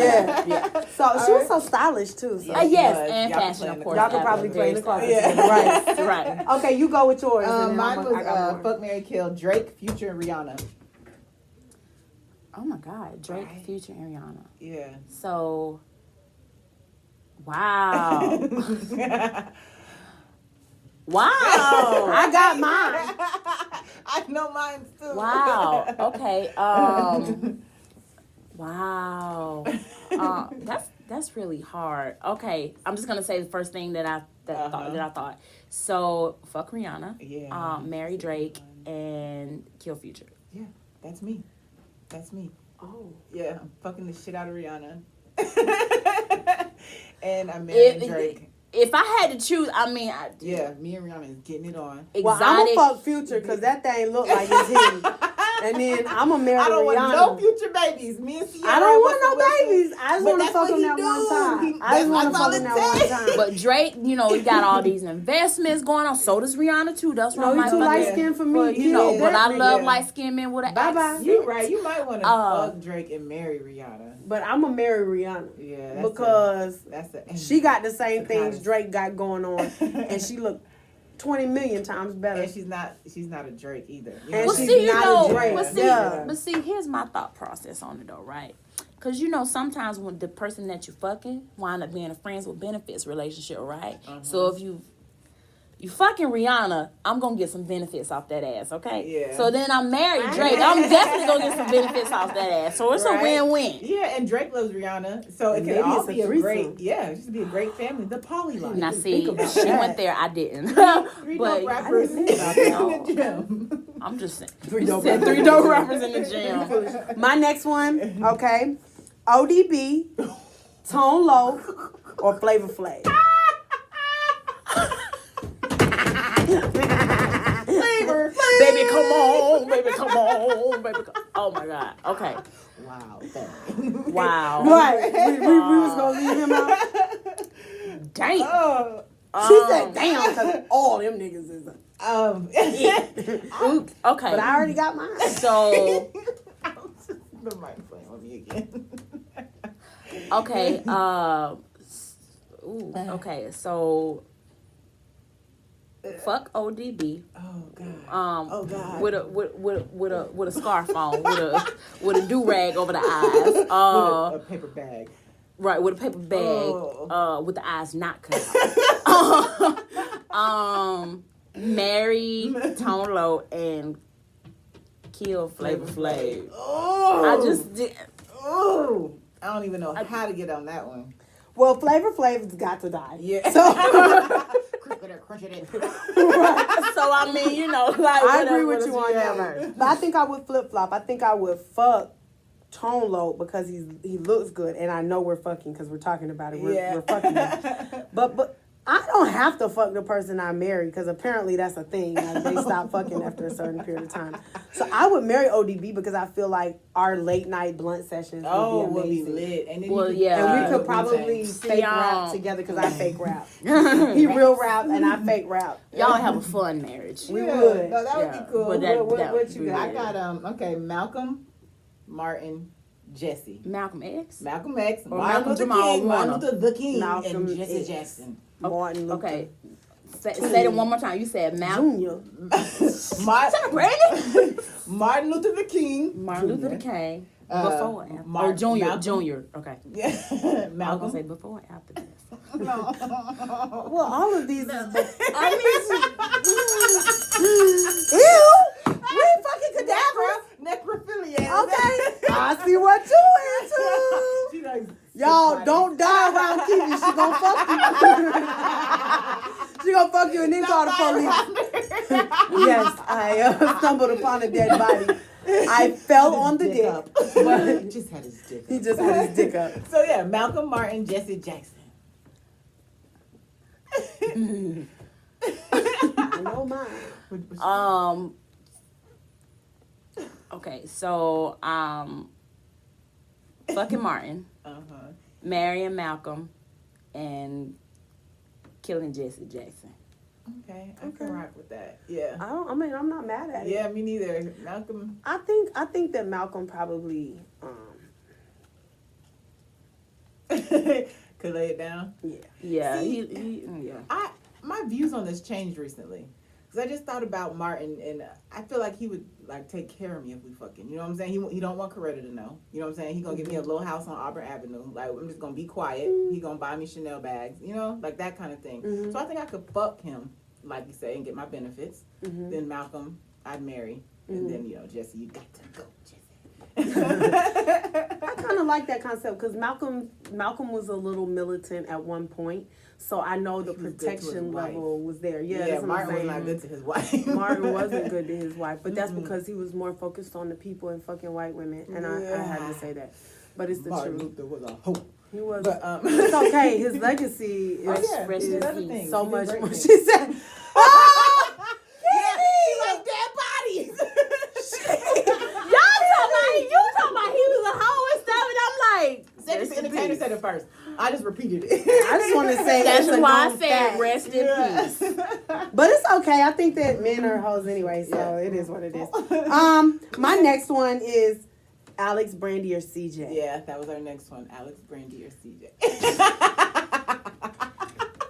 [SPEAKER 4] Yeah. So she was so stylish too. So.
[SPEAKER 2] Yeah.
[SPEAKER 1] yes,
[SPEAKER 2] was.
[SPEAKER 1] and
[SPEAKER 2] Y'all can
[SPEAKER 1] fashion,
[SPEAKER 2] play in
[SPEAKER 1] of
[SPEAKER 2] the
[SPEAKER 1] course.
[SPEAKER 4] Y'all could
[SPEAKER 2] closet.
[SPEAKER 4] probably play in the closet.
[SPEAKER 2] Yeah.
[SPEAKER 4] together.
[SPEAKER 1] Right, right.
[SPEAKER 4] Okay, you go with yours. and then
[SPEAKER 2] Mine
[SPEAKER 4] I
[SPEAKER 2] was
[SPEAKER 4] got more.
[SPEAKER 2] Fuck, Marry, Kill, Drake, Future, and Rihanna.
[SPEAKER 1] Oh my God, Drake,
[SPEAKER 2] Right.
[SPEAKER 1] Future, and Rihanna.
[SPEAKER 2] Yeah.
[SPEAKER 1] So, wow, wow,
[SPEAKER 4] I got mine.
[SPEAKER 2] I know mine too.
[SPEAKER 1] wow. Okay, wow. That's really hard. Okay, I'm just gonna say the first thing that I thought. So fuck Rihanna.
[SPEAKER 2] Yeah.
[SPEAKER 1] Marry Drake and kill Future.
[SPEAKER 2] Yeah, that's me. That's me.
[SPEAKER 4] Oh.
[SPEAKER 2] Yeah, I'm fucking the shit out of Rihanna. And I'm marrying Drake.
[SPEAKER 1] If I had to choose, I mean,
[SPEAKER 2] Yeah, me and Rihanna is getting it on.
[SPEAKER 4] Well, I'm
[SPEAKER 1] exotic.
[SPEAKER 4] gonna fuck Future because that thing look like it's him. And then I'm gonna marry
[SPEAKER 2] I don't
[SPEAKER 4] Rihanna.
[SPEAKER 2] want no future babies. Me and Ciara.
[SPEAKER 4] I don't want
[SPEAKER 2] Russell
[SPEAKER 4] no
[SPEAKER 2] Wilson.
[SPEAKER 4] babies. I just
[SPEAKER 2] But
[SPEAKER 4] want to
[SPEAKER 2] that's
[SPEAKER 4] fuck
[SPEAKER 2] what
[SPEAKER 4] him
[SPEAKER 2] he
[SPEAKER 4] that
[SPEAKER 2] do.
[SPEAKER 4] one time.
[SPEAKER 2] He-
[SPEAKER 4] I just want to
[SPEAKER 2] that's
[SPEAKER 4] fuck
[SPEAKER 2] all
[SPEAKER 4] him
[SPEAKER 2] it
[SPEAKER 4] that one
[SPEAKER 2] takes.
[SPEAKER 4] time.
[SPEAKER 1] But Drake, you know, he got all these investments going on. So does Rihanna too. That's why
[SPEAKER 4] No,
[SPEAKER 1] I'm
[SPEAKER 4] he
[SPEAKER 1] like,
[SPEAKER 4] too
[SPEAKER 1] fuck
[SPEAKER 4] light
[SPEAKER 1] it.
[SPEAKER 4] skinned for me.
[SPEAKER 1] But, you know,
[SPEAKER 2] Yeah.
[SPEAKER 1] but I love
[SPEAKER 2] Yeah.
[SPEAKER 1] light skinned men with an
[SPEAKER 4] Bye-bye.
[SPEAKER 1] accent.
[SPEAKER 2] You're right. You might want to fuck Drake and marry Rihanna.
[SPEAKER 4] But I'm gonna marry Rihanna
[SPEAKER 2] Yeah,
[SPEAKER 4] because
[SPEAKER 2] that's
[SPEAKER 4] she got the same
[SPEAKER 2] the
[SPEAKER 4] things
[SPEAKER 2] hottest.
[SPEAKER 4] Drake got going on, and she looked 20 million times better.
[SPEAKER 2] And she's not a Drake either. You
[SPEAKER 4] And
[SPEAKER 1] Well,
[SPEAKER 4] she's
[SPEAKER 1] see, you
[SPEAKER 4] not
[SPEAKER 1] know,
[SPEAKER 4] a Drake.
[SPEAKER 1] but see, here's my thought process on it though, right? Because you know, sometimes when the person that you fucking wind up being a friends with benefits relationship, right? So if you fucking Rihanna, I'm gonna get some benefits off that ass, okay?
[SPEAKER 2] Yeah.
[SPEAKER 1] So then I'm married Drake. I'm definitely gonna get some benefits off that ass. So it's
[SPEAKER 2] Right.
[SPEAKER 1] a win-win.
[SPEAKER 2] Yeah, and Drake loves Rihanna, so it
[SPEAKER 4] Maybe
[SPEAKER 2] could all
[SPEAKER 4] it's a
[SPEAKER 2] be a
[SPEAKER 4] threesome.
[SPEAKER 2] great. Yeah, it should be a great family. The poly line.
[SPEAKER 1] Now see,
[SPEAKER 4] about
[SPEAKER 1] she
[SPEAKER 4] that.
[SPEAKER 1] went there, I didn't.
[SPEAKER 2] Three
[SPEAKER 1] but
[SPEAKER 2] dope rappers in
[SPEAKER 4] think about that.
[SPEAKER 2] the gym.
[SPEAKER 1] I'm just saying.
[SPEAKER 4] Three
[SPEAKER 1] You
[SPEAKER 4] dope
[SPEAKER 1] said
[SPEAKER 4] rappers.
[SPEAKER 1] 3 dope rappers in the gym.
[SPEAKER 4] My next one, okay, ODB, Tone Loc, or Flavor Flav.
[SPEAKER 2] Flavor.
[SPEAKER 1] Baby, come on, baby, come on, baby. Oh my God. Okay.
[SPEAKER 2] Wow.
[SPEAKER 1] Wow.
[SPEAKER 4] Right. We was gonna leave him out.
[SPEAKER 1] Damn.
[SPEAKER 2] Oh.
[SPEAKER 4] She said, "Damn," because all them niggas is.
[SPEAKER 1] Oops. Okay.
[SPEAKER 4] But I already got mine.
[SPEAKER 1] So.
[SPEAKER 2] The mic playing with me again.
[SPEAKER 1] Okay. Okay. So. Fuck ODB.
[SPEAKER 2] Oh God.
[SPEAKER 4] Oh God.
[SPEAKER 1] With a scarf on, with a do rag over the eyes.
[SPEAKER 2] With a paper bag.
[SPEAKER 1] Right, with a paper bag. With the eyes not cut out. Marry Tone Loc and kill Flavor Flav.
[SPEAKER 2] Oh.
[SPEAKER 1] I just did.
[SPEAKER 2] Oh. I don't even know how to get on that one.
[SPEAKER 4] Well, Flavor Flav's got to die.
[SPEAKER 2] Yeah.
[SPEAKER 4] So
[SPEAKER 2] Crush it in.
[SPEAKER 1] So I mean, you know, like
[SPEAKER 4] I agree with you on that one. But I think I would flip flop. I think I would fuck Tone Loc because he looks good, and I know we're fucking because we're talking about it. We're fucking him. But I don't have to fuck the person I marry because apparently that's a thing. Like they stop fucking after a certain period of time. So I would marry ODB because I feel like our late night blunt sessions would be amazing.
[SPEAKER 2] Lit. And then
[SPEAKER 4] And we could probably fake rap together because I fake rap. He real rap and I fake rap.
[SPEAKER 1] Y'all have a fun marriage.
[SPEAKER 4] We would.
[SPEAKER 2] No, that would be cool.
[SPEAKER 1] But
[SPEAKER 4] What you got?
[SPEAKER 2] I got Malcolm, Martin, Jesse.
[SPEAKER 1] Malcolm X?
[SPEAKER 2] Malcolm X,
[SPEAKER 1] Or
[SPEAKER 2] Martin
[SPEAKER 1] Malcolm
[SPEAKER 2] Luther
[SPEAKER 1] Jamal
[SPEAKER 2] King,
[SPEAKER 1] Warner.
[SPEAKER 2] Martin Luther King,
[SPEAKER 4] Malcolm
[SPEAKER 2] and Jesse
[SPEAKER 4] X.
[SPEAKER 2] Jackson.
[SPEAKER 4] Martin Luther.
[SPEAKER 1] Okay. Say it one more time. You said Malcolm.
[SPEAKER 4] Junior.
[SPEAKER 2] Martin Luther King.
[SPEAKER 1] Martin Luther King. Before and after. Or Junior.
[SPEAKER 2] Malcolm.
[SPEAKER 1] Junior. Okay.
[SPEAKER 2] Yeah.
[SPEAKER 1] I was going to
[SPEAKER 2] Malcolm.
[SPEAKER 1] say before and after this.
[SPEAKER 4] Well, all of these is Ew! We fucking cadavers!
[SPEAKER 2] Necrophilia.
[SPEAKER 4] Okay. I see what you into.
[SPEAKER 2] She like,
[SPEAKER 4] Y'all, don't die around Keive. She gonna fuck you. She gonna fuck you and then call the police. Yes, I stumbled upon a dead body. I fell on the dick.
[SPEAKER 2] But he just had his dick up.
[SPEAKER 4] He just had his dick up.
[SPEAKER 2] So yeah, Malcolm, Martin, Jesse Jackson.
[SPEAKER 4] I know mine.
[SPEAKER 1] Okay, so fucking Martin, marrying Malcolm, and killing Jesse Jackson.
[SPEAKER 2] Okay, I can rock with that. Yeah.
[SPEAKER 4] I mean, I'm not mad at it.
[SPEAKER 2] Yeah, me neither. Malcolm.
[SPEAKER 4] I think that Malcolm probably
[SPEAKER 2] could lay it down.
[SPEAKER 1] Yeah,
[SPEAKER 2] See, my views on this changed recently. Because I just thought about Martin, and I feel like he would like take care of me if we fucking. You know what I'm saying? He don't want Coretta to know. You know what I'm saying? He gonna give me a little house on Auburn Avenue. Like I'm just gonna be quiet. He gonna buy me Chanel bags. You know, like that kind of thing. So I think I could fuck him, like you say, and get my benefits. Then Malcolm, I'd marry, and then Jesse, you got to go, Jesse.
[SPEAKER 4] I kind of like that concept because Malcolm was a little militant at one point, so I know the protection level was there. Yeah, that's what
[SPEAKER 2] Martin
[SPEAKER 4] I'm
[SPEAKER 2] was not good to his wife.
[SPEAKER 4] Martin wasn't good to his wife, but that's because he was more focused on the people and fucking white women, and I had to say that. But it's the
[SPEAKER 2] Martin
[SPEAKER 4] truth.
[SPEAKER 2] Luther was a hoe.
[SPEAKER 4] He was.
[SPEAKER 2] But,
[SPEAKER 4] it's okay. His legacy is so much more. She said,
[SPEAKER 2] he like dead bodies.
[SPEAKER 1] You talking about he was a hoe and stuff, and I'm like,
[SPEAKER 2] Cedric the Entertainer said it first. I just repeated it.
[SPEAKER 4] I just want to say
[SPEAKER 1] that's
[SPEAKER 4] it's a
[SPEAKER 1] why I
[SPEAKER 4] known
[SPEAKER 1] said
[SPEAKER 4] fact.
[SPEAKER 1] rest in peace.
[SPEAKER 4] But it's okay. I think that men are hoes anyway, so it is what it is. My next one is Alex, Brandy, or CJ.
[SPEAKER 2] Yeah, that was our next one. Alex, Brandy, or CJ.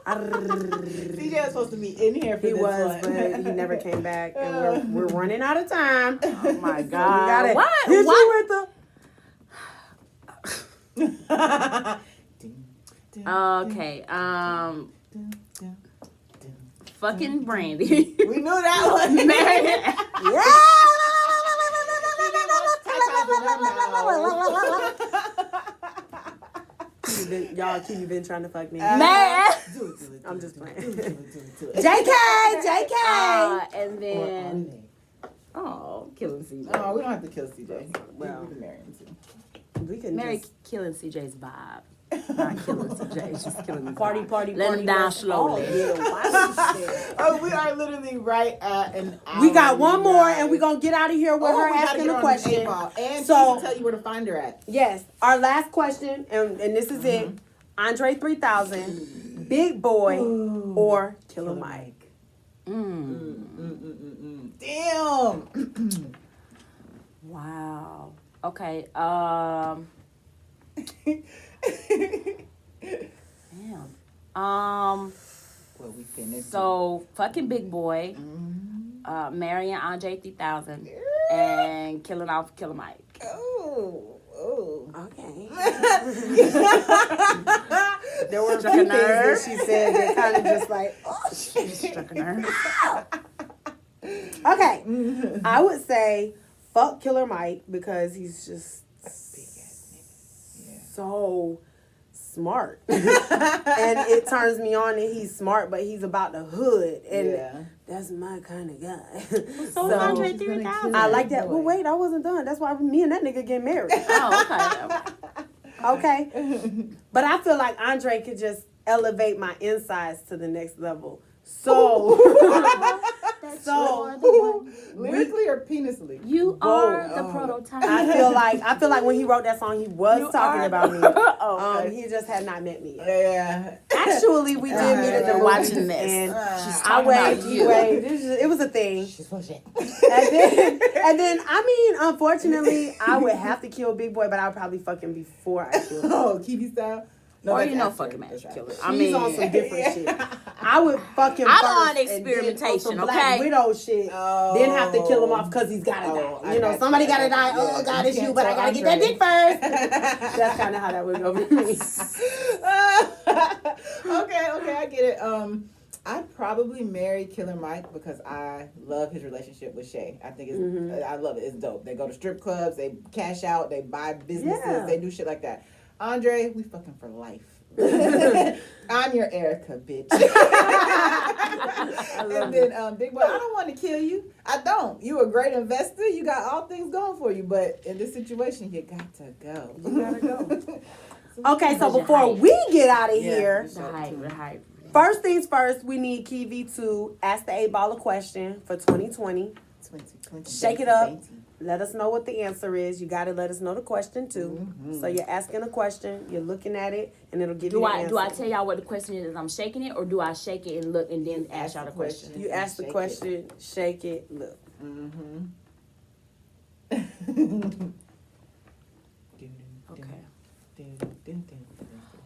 [SPEAKER 2] CJ was supposed to be in here for this one.
[SPEAKER 4] But he never came back, and we're running out of time.
[SPEAKER 1] Oh my
[SPEAKER 4] So
[SPEAKER 1] God.
[SPEAKER 4] we
[SPEAKER 1] What?
[SPEAKER 4] Hit you with the.
[SPEAKER 1] Okay. Fucking Brandy.
[SPEAKER 2] We knew that one.
[SPEAKER 4] Y'all keep been trying to fuck me.
[SPEAKER 1] Man.
[SPEAKER 4] I'm just playing.
[SPEAKER 2] JK.
[SPEAKER 4] JK.
[SPEAKER 1] And then killing CJ.
[SPEAKER 2] No, we don't have to kill CJ.
[SPEAKER 4] Well,
[SPEAKER 2] we can marry him too.
[SPEAKER 4] We can
[SPEAKER 1] Mary
[SPEAKER 4] just.
[SPEAKER 1] killing CJ's vibe. Not killing CJ, it's just killing the
[SPEAKER 4] Party.
[SPEAKER 1] Let him down slowly.
[SPEAKER 2] Oh, we are literally right at an hour.
[SPEAKER 4] We got one more,
[SPEAKER 2] guys.
[SPEAKER 4] and we're going to get out of here with her
[SPEAKER 2] we gotta
[SPEAKER 4] asking
[SPEAKER 2] get
[SPEAKER 4] a
[SPEAKER 2] on
[SPEAKER 4] question.
[SPEAKER 2] the 8-ball. And
[SPEAKER 4] So-
[SPEAKER 2] she can tell you where to find her at.
[SPEAKER 4] Yes, our last question, and this is it. Andre 3000, Big Boy, or Killer Mike?
[SPEAKER 2] Damn.
[SPEAKER 1] Wow. Okay. Damn.
[SPEAKER 2] Well, we finished.
[SPEAKER 1] So fucking Big Boy, marrying Andre 3000, and killing off Killer Mike.
[SPEAKER 2] Oh.
[SPEAKER 4] Okay. There were a few things that she said that kind of just like,
[SPEAKER 1] She struck a nerve.
[SPEAKER 4] okay. I would say fuck Killer Mike because he's just so smart. And it turns me on that he's smart, but he's about the hood. And that's my kind of guy.
[SPEAKER 1] So Andre 3000.
[SPEAKER 4] I like that. Well, wait, I wasn't done. That's why me and that nigga get married.
[SPEAKER 1] Oh, okay.
[SPEAKER 4] Okay. But I feel like Andre could just elevate my insides to the next level. So,
[SPEAKER 2] Lyrically or penisly?
[SPEAKER 1] You are the prototype.
[SPEAKER 4] I feel like when he wrote that song, he was talking about me.
[SPEAKER 1] Okay.
[SPEAKER 4] He just had not met me yet.
[SPEAKER 2] Yeah.
[SPEAKER 4] Actually, we did meet at the
[SPEAKER 1] Been watching
[SPEAKER 4] movies,
[SPEAKER 1] this.
[SPEAKER 4] and
[SPEAKER 1] She's
[SPEAKER 4] I
[SPEAKER 1] talking about
[SPEAKER 4] waved,
[SPEAKER 1] you.
[SPEAKER 4] It was a thing.
[SPEAKER 2] She's bullshit.
[SPEAKER 4] And then, I mean, unfortunately, I would have to kill Big Boy, but I would probably fuck him before I kill him.
[SPEAKER 2] Oh, Keive style?
[SPEAKER 1] Or
[SPEAKER 2] that's
[SPEAKER 1] you know,
[SPEAKER 2] after.
[SPEAKER 1] fucking man,
[SPEAKER 2] That's right.
[SPEAKER 1] killer.
[SPEAKER 4] She's on some different shit. I would fuck him
[SPEAKER 1] I'm
[SPEAKER 4] first
[SPEAKER 1] on
[SPEAKER 4] and then
[SPEAKER 1] experimentation,
[SPEAKER 4] some
[SPEAKER 1] okay?
[SPEAKER 4] Black Widow shit. Then have to kill him off because he's gotta die. You know, somebody gotta die. Oh God, it's you, but I gotta get that dick first. That's kind of how that would go for me.
[SPEAKER 2] Okay, I get it. I'd probably marry Killer Mike because I love his relationship with Shay. I think it's, I love it. It's dope. They go to strip clubs, they cash out, they buy businesses, they do shit like that. Andre, we fucking for life. I'm your Erica, bitch. And then Big Boy, I don't want to kill you. I don't. You a great investor. You got all things going for you. But in this situation, you got to go. You gotta go.
[SPEAKER 4] Okay, so before we get out of here,
[SPEAKER 1] The hype.
[SPEAKER 4] first things first, we need Keive to ask the 8-ball a question for 2020.
[SPEAKER 2] 2020.
[SPEAKER 4] Shake it up. Let us know what the answer is. You got to let us know the question too. So you're asking a question, you're looking at it, and it'll give you the answer.
[SPEAKER 1] Do I tell y'all what the question is? I'm shaking it, or do I shake it and look and then ask y'all the question?
[SPEAKER 4] You ask the question, shake it, look.
[SPEAKER 1] Okay.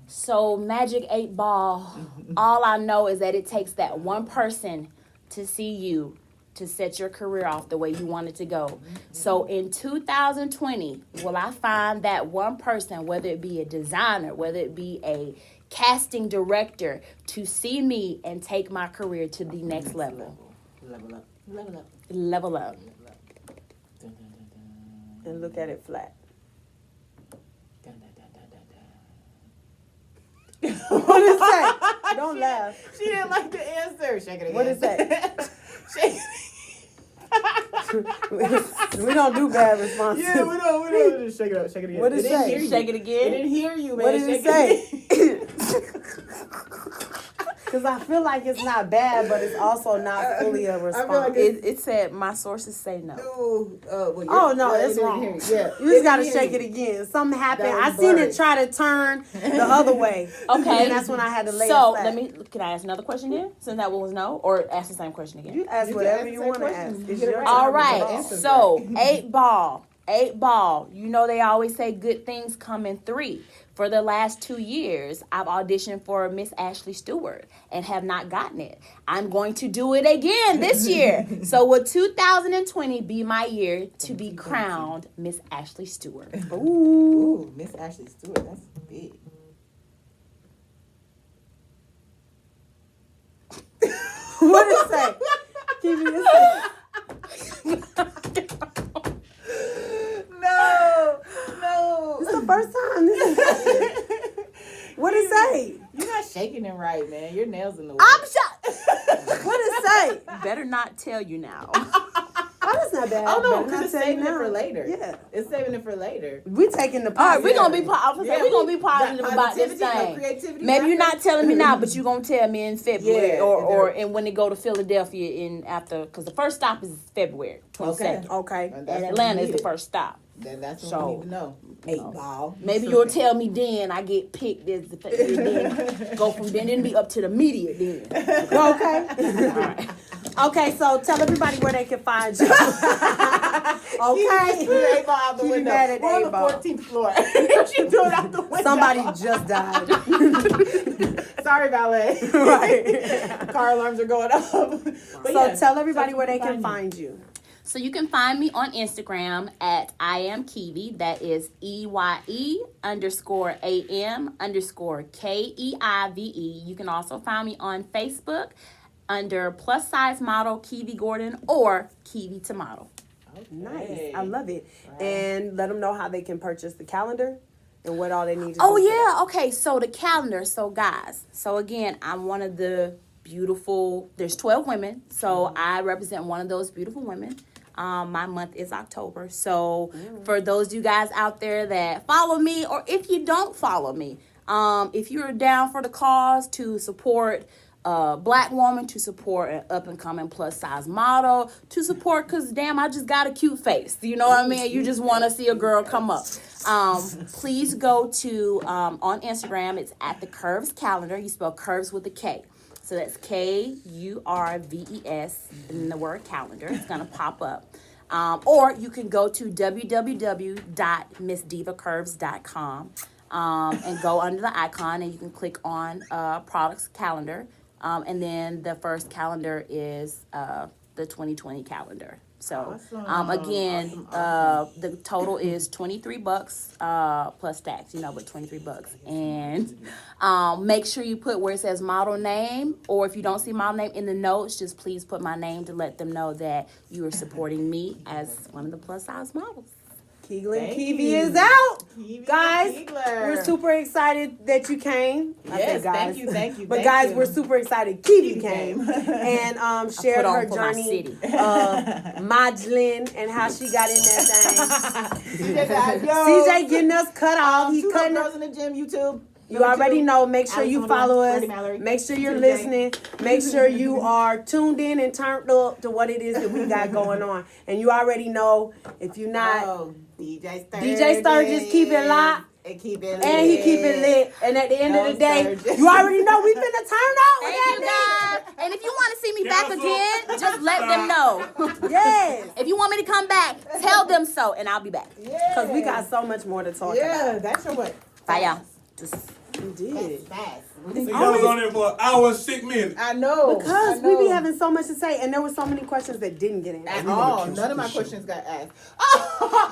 [SPEAKER 1] So Magic 8 Ball, all I know is that it takes that one person to see you to set your career off the way you want it to go. So in 2020, will I find that one person, whether it be a designer, whether it be a casting director, to see me and take my career to the next level?
[SPEAKER 2] Level up.
[SPEAKER 1] Level up.
[SPEAKER 4] And look at it flat. What did it say? Don't laugh.
[SPEAKER 2] She didn't like the answer. Shake it again.
[SPEAKER 4] What did it say?
[SPEAKER 2] Shake it.
[SPEAKER 4] We don't do bad responses.
[SPEAKER 2] Yeah, we don't. Just shake it up. Shake it again.
[SPEAKER 4] What did it say?
[SPEAKER 2] Didn't hear you.
[SPEAKER 1] Shake it
[SPEAKER 2] It
[SPEAKER 1] again.
[SPEAKER 2] didn't hear you, man.
[SPEAKER 4] What did it
[SPEAKER 2] Shake
[SPEAKER 4] say? Because I feel like it's not bad, but it's also not fully a response.
[SPEAKER 2] like
[SPEAKER 1] It said my sources say no.
[SPEAKER 4] Oh, no, it's wrong.
[SPEAKER 2] Yeah.
[SPEAKER 4] You just got to shake it again. Something happened.
[SPEAKER 2] That
[SPEAKER 4] I
[SPEAKER 2] was
[SPEAKER 4] seen
[SPEAKER 2] blurry.
[SPEAKER 4] it try to turn the other way.
[SPEAKER 1] Okay.
[SPEAKER 4] And that's when I had to lay
[SPEAKER 1] So
[SPEAKER 4] it flat.
[SPEAKER 1] can I ask another question then? Since that one was no, or ask the same question again?
[SPEAKER 4] You ask
[SPEAKER 2] You can
[SPEAKER 4] whatever
[SPEAKER 2] ask
[SPEAKER 4] you
[SPEAKER 2] the same
[SPEAKER 4] want to
[SPEAKER 2] question.
[SPEAKER 4] ask.
[SPEAKER 2] You
[SPEAKER 4] It's
[SPEAKER 2] get it
[SPEAKER 4] your
[SPEAKER 2] right.
[SPEAKER 4] turn.
[SPEAKER 1] All
[SPEAKER 2] The
[SPEAKER 1] right.
[SPEAKER 2] answer's
[SPEAKER 1] So
[SPEAKER 2] right.
[SPEAKER 1] 8 ball. You know they always say good things come in 3. For the last 2 years, I've auditioned for Miss Ashley Stewart and have not gotten it. I'm going to do it again this year. So will 2020 be my year to be crowned Miss Ashley Stewart?
[SPEAKER 2] Ooh, Miss Ashley Stewart. That's big.
[SPEAKER 4] What did it say? Give me a second.
[SPEAKER 2] No.
[SPEAKER 4] It's the first time. What did it say?
[SPEAKER 2] You're not shaking it right, man. Your nails in the way.
[SPEAKER 1] I'm shot.
[SPEAKER 4] What did it say?
[SPEAKER 1] Better not tell you now.
[SPEAKER 4] Why does not bad.
[SPEAKER 2] Oh no,
[SPEAKER 4] Better
[SPEAKER 2] because
[SPEAKER 4] not
[SPEAKER 2] it's
[SPEAKER 4] say
[SPEAKER 2] saving it
[SPEAKER 4] now.
[SPEAKER 2] for later.
[SPEAKER 4] Yeah.
[SPEAKER 2] It's saving it for later.
[SPEAKER 4] We taking the
[SPEAKER 1] All right, we're
[SPEAKER 4] positive.
[SPEAKER 1] gonna be we're gonna be positive
[SPEAKER 2] that
[SPEAKER 1] about this
[SPEAKER 2] positivity,
[SPEAKER 1] thing.
[SPEAKER 2] creativity
[SPEAKER 1] Maybe you're not
[SPEAKER 2] factor.
[SPEAKER 1] telling me now, but you're gonna tell me in February
[SPEAKER 2] Yeah,
[SPEAKER 1] or and when they go to Philadelphia because the first stop is February 22nd.
[SPEAKER 4] Okay.
[SPEAKER 2] And
[SPEAKER 1] And Atlanta is the first stop.
[SPEAKER 2] Then that's what
[SPEAKER 1] So,
[SPEAKER 2] we need to know.
[SPEAKER 4] 8-ball.
[SPEAKER 1] Maybe you'll tell me then I get picked as the then go from then be up to the media then.
[SPEAKER 4] Okay.
[SPEAKER 1] All right.
[SPEAKER 4] Okay, so tell everybody where they can find you. Okay.
[SPEAKER 2] Keep the 8 ball out the
[SPEAKER 4] Keep
[SPEAKER 2] window.
[SPEAKER 4] mad at
[SPEAKER 2] We're on the
[SPEAKER 4] 8-ball.
[SPEAKER 2] 14th floor. She threw it out the window.
[SPEAKER 4] Somebody just died.
[SPEAKER 2] Sorry, valet.
[SPEAKER 4] Right.
[SPEAKER 2] Car alarms are going off. But
[SPEAKER 4] So
[SPEAKER 2] yeah,
[SPEAKER 4] tell everybody
[SPEAKER 2] so
[SPEAKER 4] where they can
[SPEAKER 2] you.
[SPEAKER 4] find you.
[SPEAKER 1] So you can find me on Instagram at I am Keive. That is EYE_AM_KEIVE. You can also find me on Facebook under plus size model Keive Gorden or Keive to model.
[SPEAKER 4] Nice. I love it. And let them know how they can purchase the calendar and what all they need to do.
[SPEAKER 1] Oh yeah, okay. So the calendar. So guys. So again, I'm one of the beautiful. There's 12 women. So I represent one of those beautiful women. My month is October. So for those of you guys out there that follow me, or if you don't follow me, if you're down for the cause to support a Black woman, to support an up and coming plus size model, to support, because damn, I just got a cute face. You know what I mean? You just want to see a girl come up. Please go to, on Instagram, it's at the Curves Calendar. You spell curves with a K. So that's KURVES in the word calendar. It's going to pop up. Or you can go to www.missdivacurves.com and go under the icon and you can click on products calendar. And then the first calendar is the 2020 calendar. So again, the total is $23 plus tax, but $23. And make sure you put where it says model name, or if you don't see model name in the notes, just please put my name to let them know that you are supporting me as one of the plus size models.
[SPEAKER 4] Keelan Keive is out.
[SPEAKER 2] Keive
[SPEAKER 4] Guys,
[SPEAKER 2] Keegler.
[SPEAKER 4] we're super excited that you came. I
[SPEAKER 2] Yes,
[SPEAKER 4] said
[SPEAKER 2] thank you.
[SPEAKER 4] But
[SPEAKER 2] thank
[SPEAKER 4] guys,
[SPEAKER 2] you.
[SPEAKER 4] we're super excited Keive came and shared
[SPEAKER 1] put on
[SPEAKER 4] her
[SPEAKER 1] for my
[SPEAKER 4] journey
[SPEAKER 1] city.
[SPEAKER 4] of modeling and how she got in that thing.
[SPEAKER 2] Yo,
[SPEAKER 4] CJ getting us cut off. He
[SPEAKER 2] two
[SPEAKER 4] cutting
[SPEAKER 2] girls in the gym, YouTube.
[SPEAKER 4] You already know. Make sure
[SPEAKER 2] Alice
[SPEAKER 4] you
[SPEAKER 2] on
[SPEAKER 4] follow
[SPEAKER 2] one,
[SPEAKER 4] us.
[SPEAKER 2] Brandy Mallory,
[SPEAKER 4] Make sure you're
[SPEAKER 2] TJ.
[SPEAKER 4] listening. Make sure you are tuned in and turned up to what it is that we got going on. And you already know if you're not.
[SPEAKER 2] DJ
[SPEAKER 4] Sturgis keep it locked.
[SPEAKER 2] And keep it lit.
[SPEAKER 4] And he keep it lit. And at the end of the day,
[SPEAKER 2] Sturgis.
[SPEAKER 4] you already know we finna turn up with
[SPEAKER 1] Thank you
[SPEAKER 4] that
[SPEAKER 1] guys. And if you want to see me back again, just let them know.
[SPEAKER 4] nigga. Yes.
[SPEAKER 1] If you want me to come back, tell them so, and I'll be back.
[SPEAKER 4] Because we got so much more to talk about.
[SPEAKER 2] that's your what?
[SPEAKER 1] Bye, y'all.
[SPEAKER 4] We did.
[SPEAKER 2] Fast.
[SPEAKER 3] So y'all was on there for an hour and 6 minutes.
[SPEAKER 2] I know.
[SPEAKER 4] Because we be having so much to say. And there were so many questions that didn't get
[SPEAKER 2] At
[SPEAKER 4] answered.
[SPEAKER 2] all. None of my questions got asked.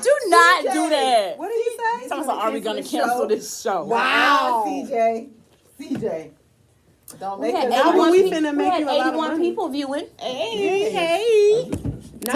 [SPEAKER 1] Do not do that.
[SPEAKER 4] What did you say?
[SPEAKER 1] Someone said, are we going to cancel this show?
[SPEAKER 2] Wow. CJ. Don't
[SPEAKER 1] We
[SPEAKER 2] make
[SPEAKER 1] had
[SPEAKER 2] us.
[SPEAKER 1] 81
[SPEAKER 4] we
[SPEAKER 1] people-
[SPEAKER 4] finna
[SPEAKER 1] we
[SPEAKER 4] make
[SPEAKER 1] had
[SPEAKER 4] you a lot of
[SPEAKER 1] 81
[SPEAKER 4] money.
[SPEAKER 1] people viewing.
[SPEAKER 2] Hey.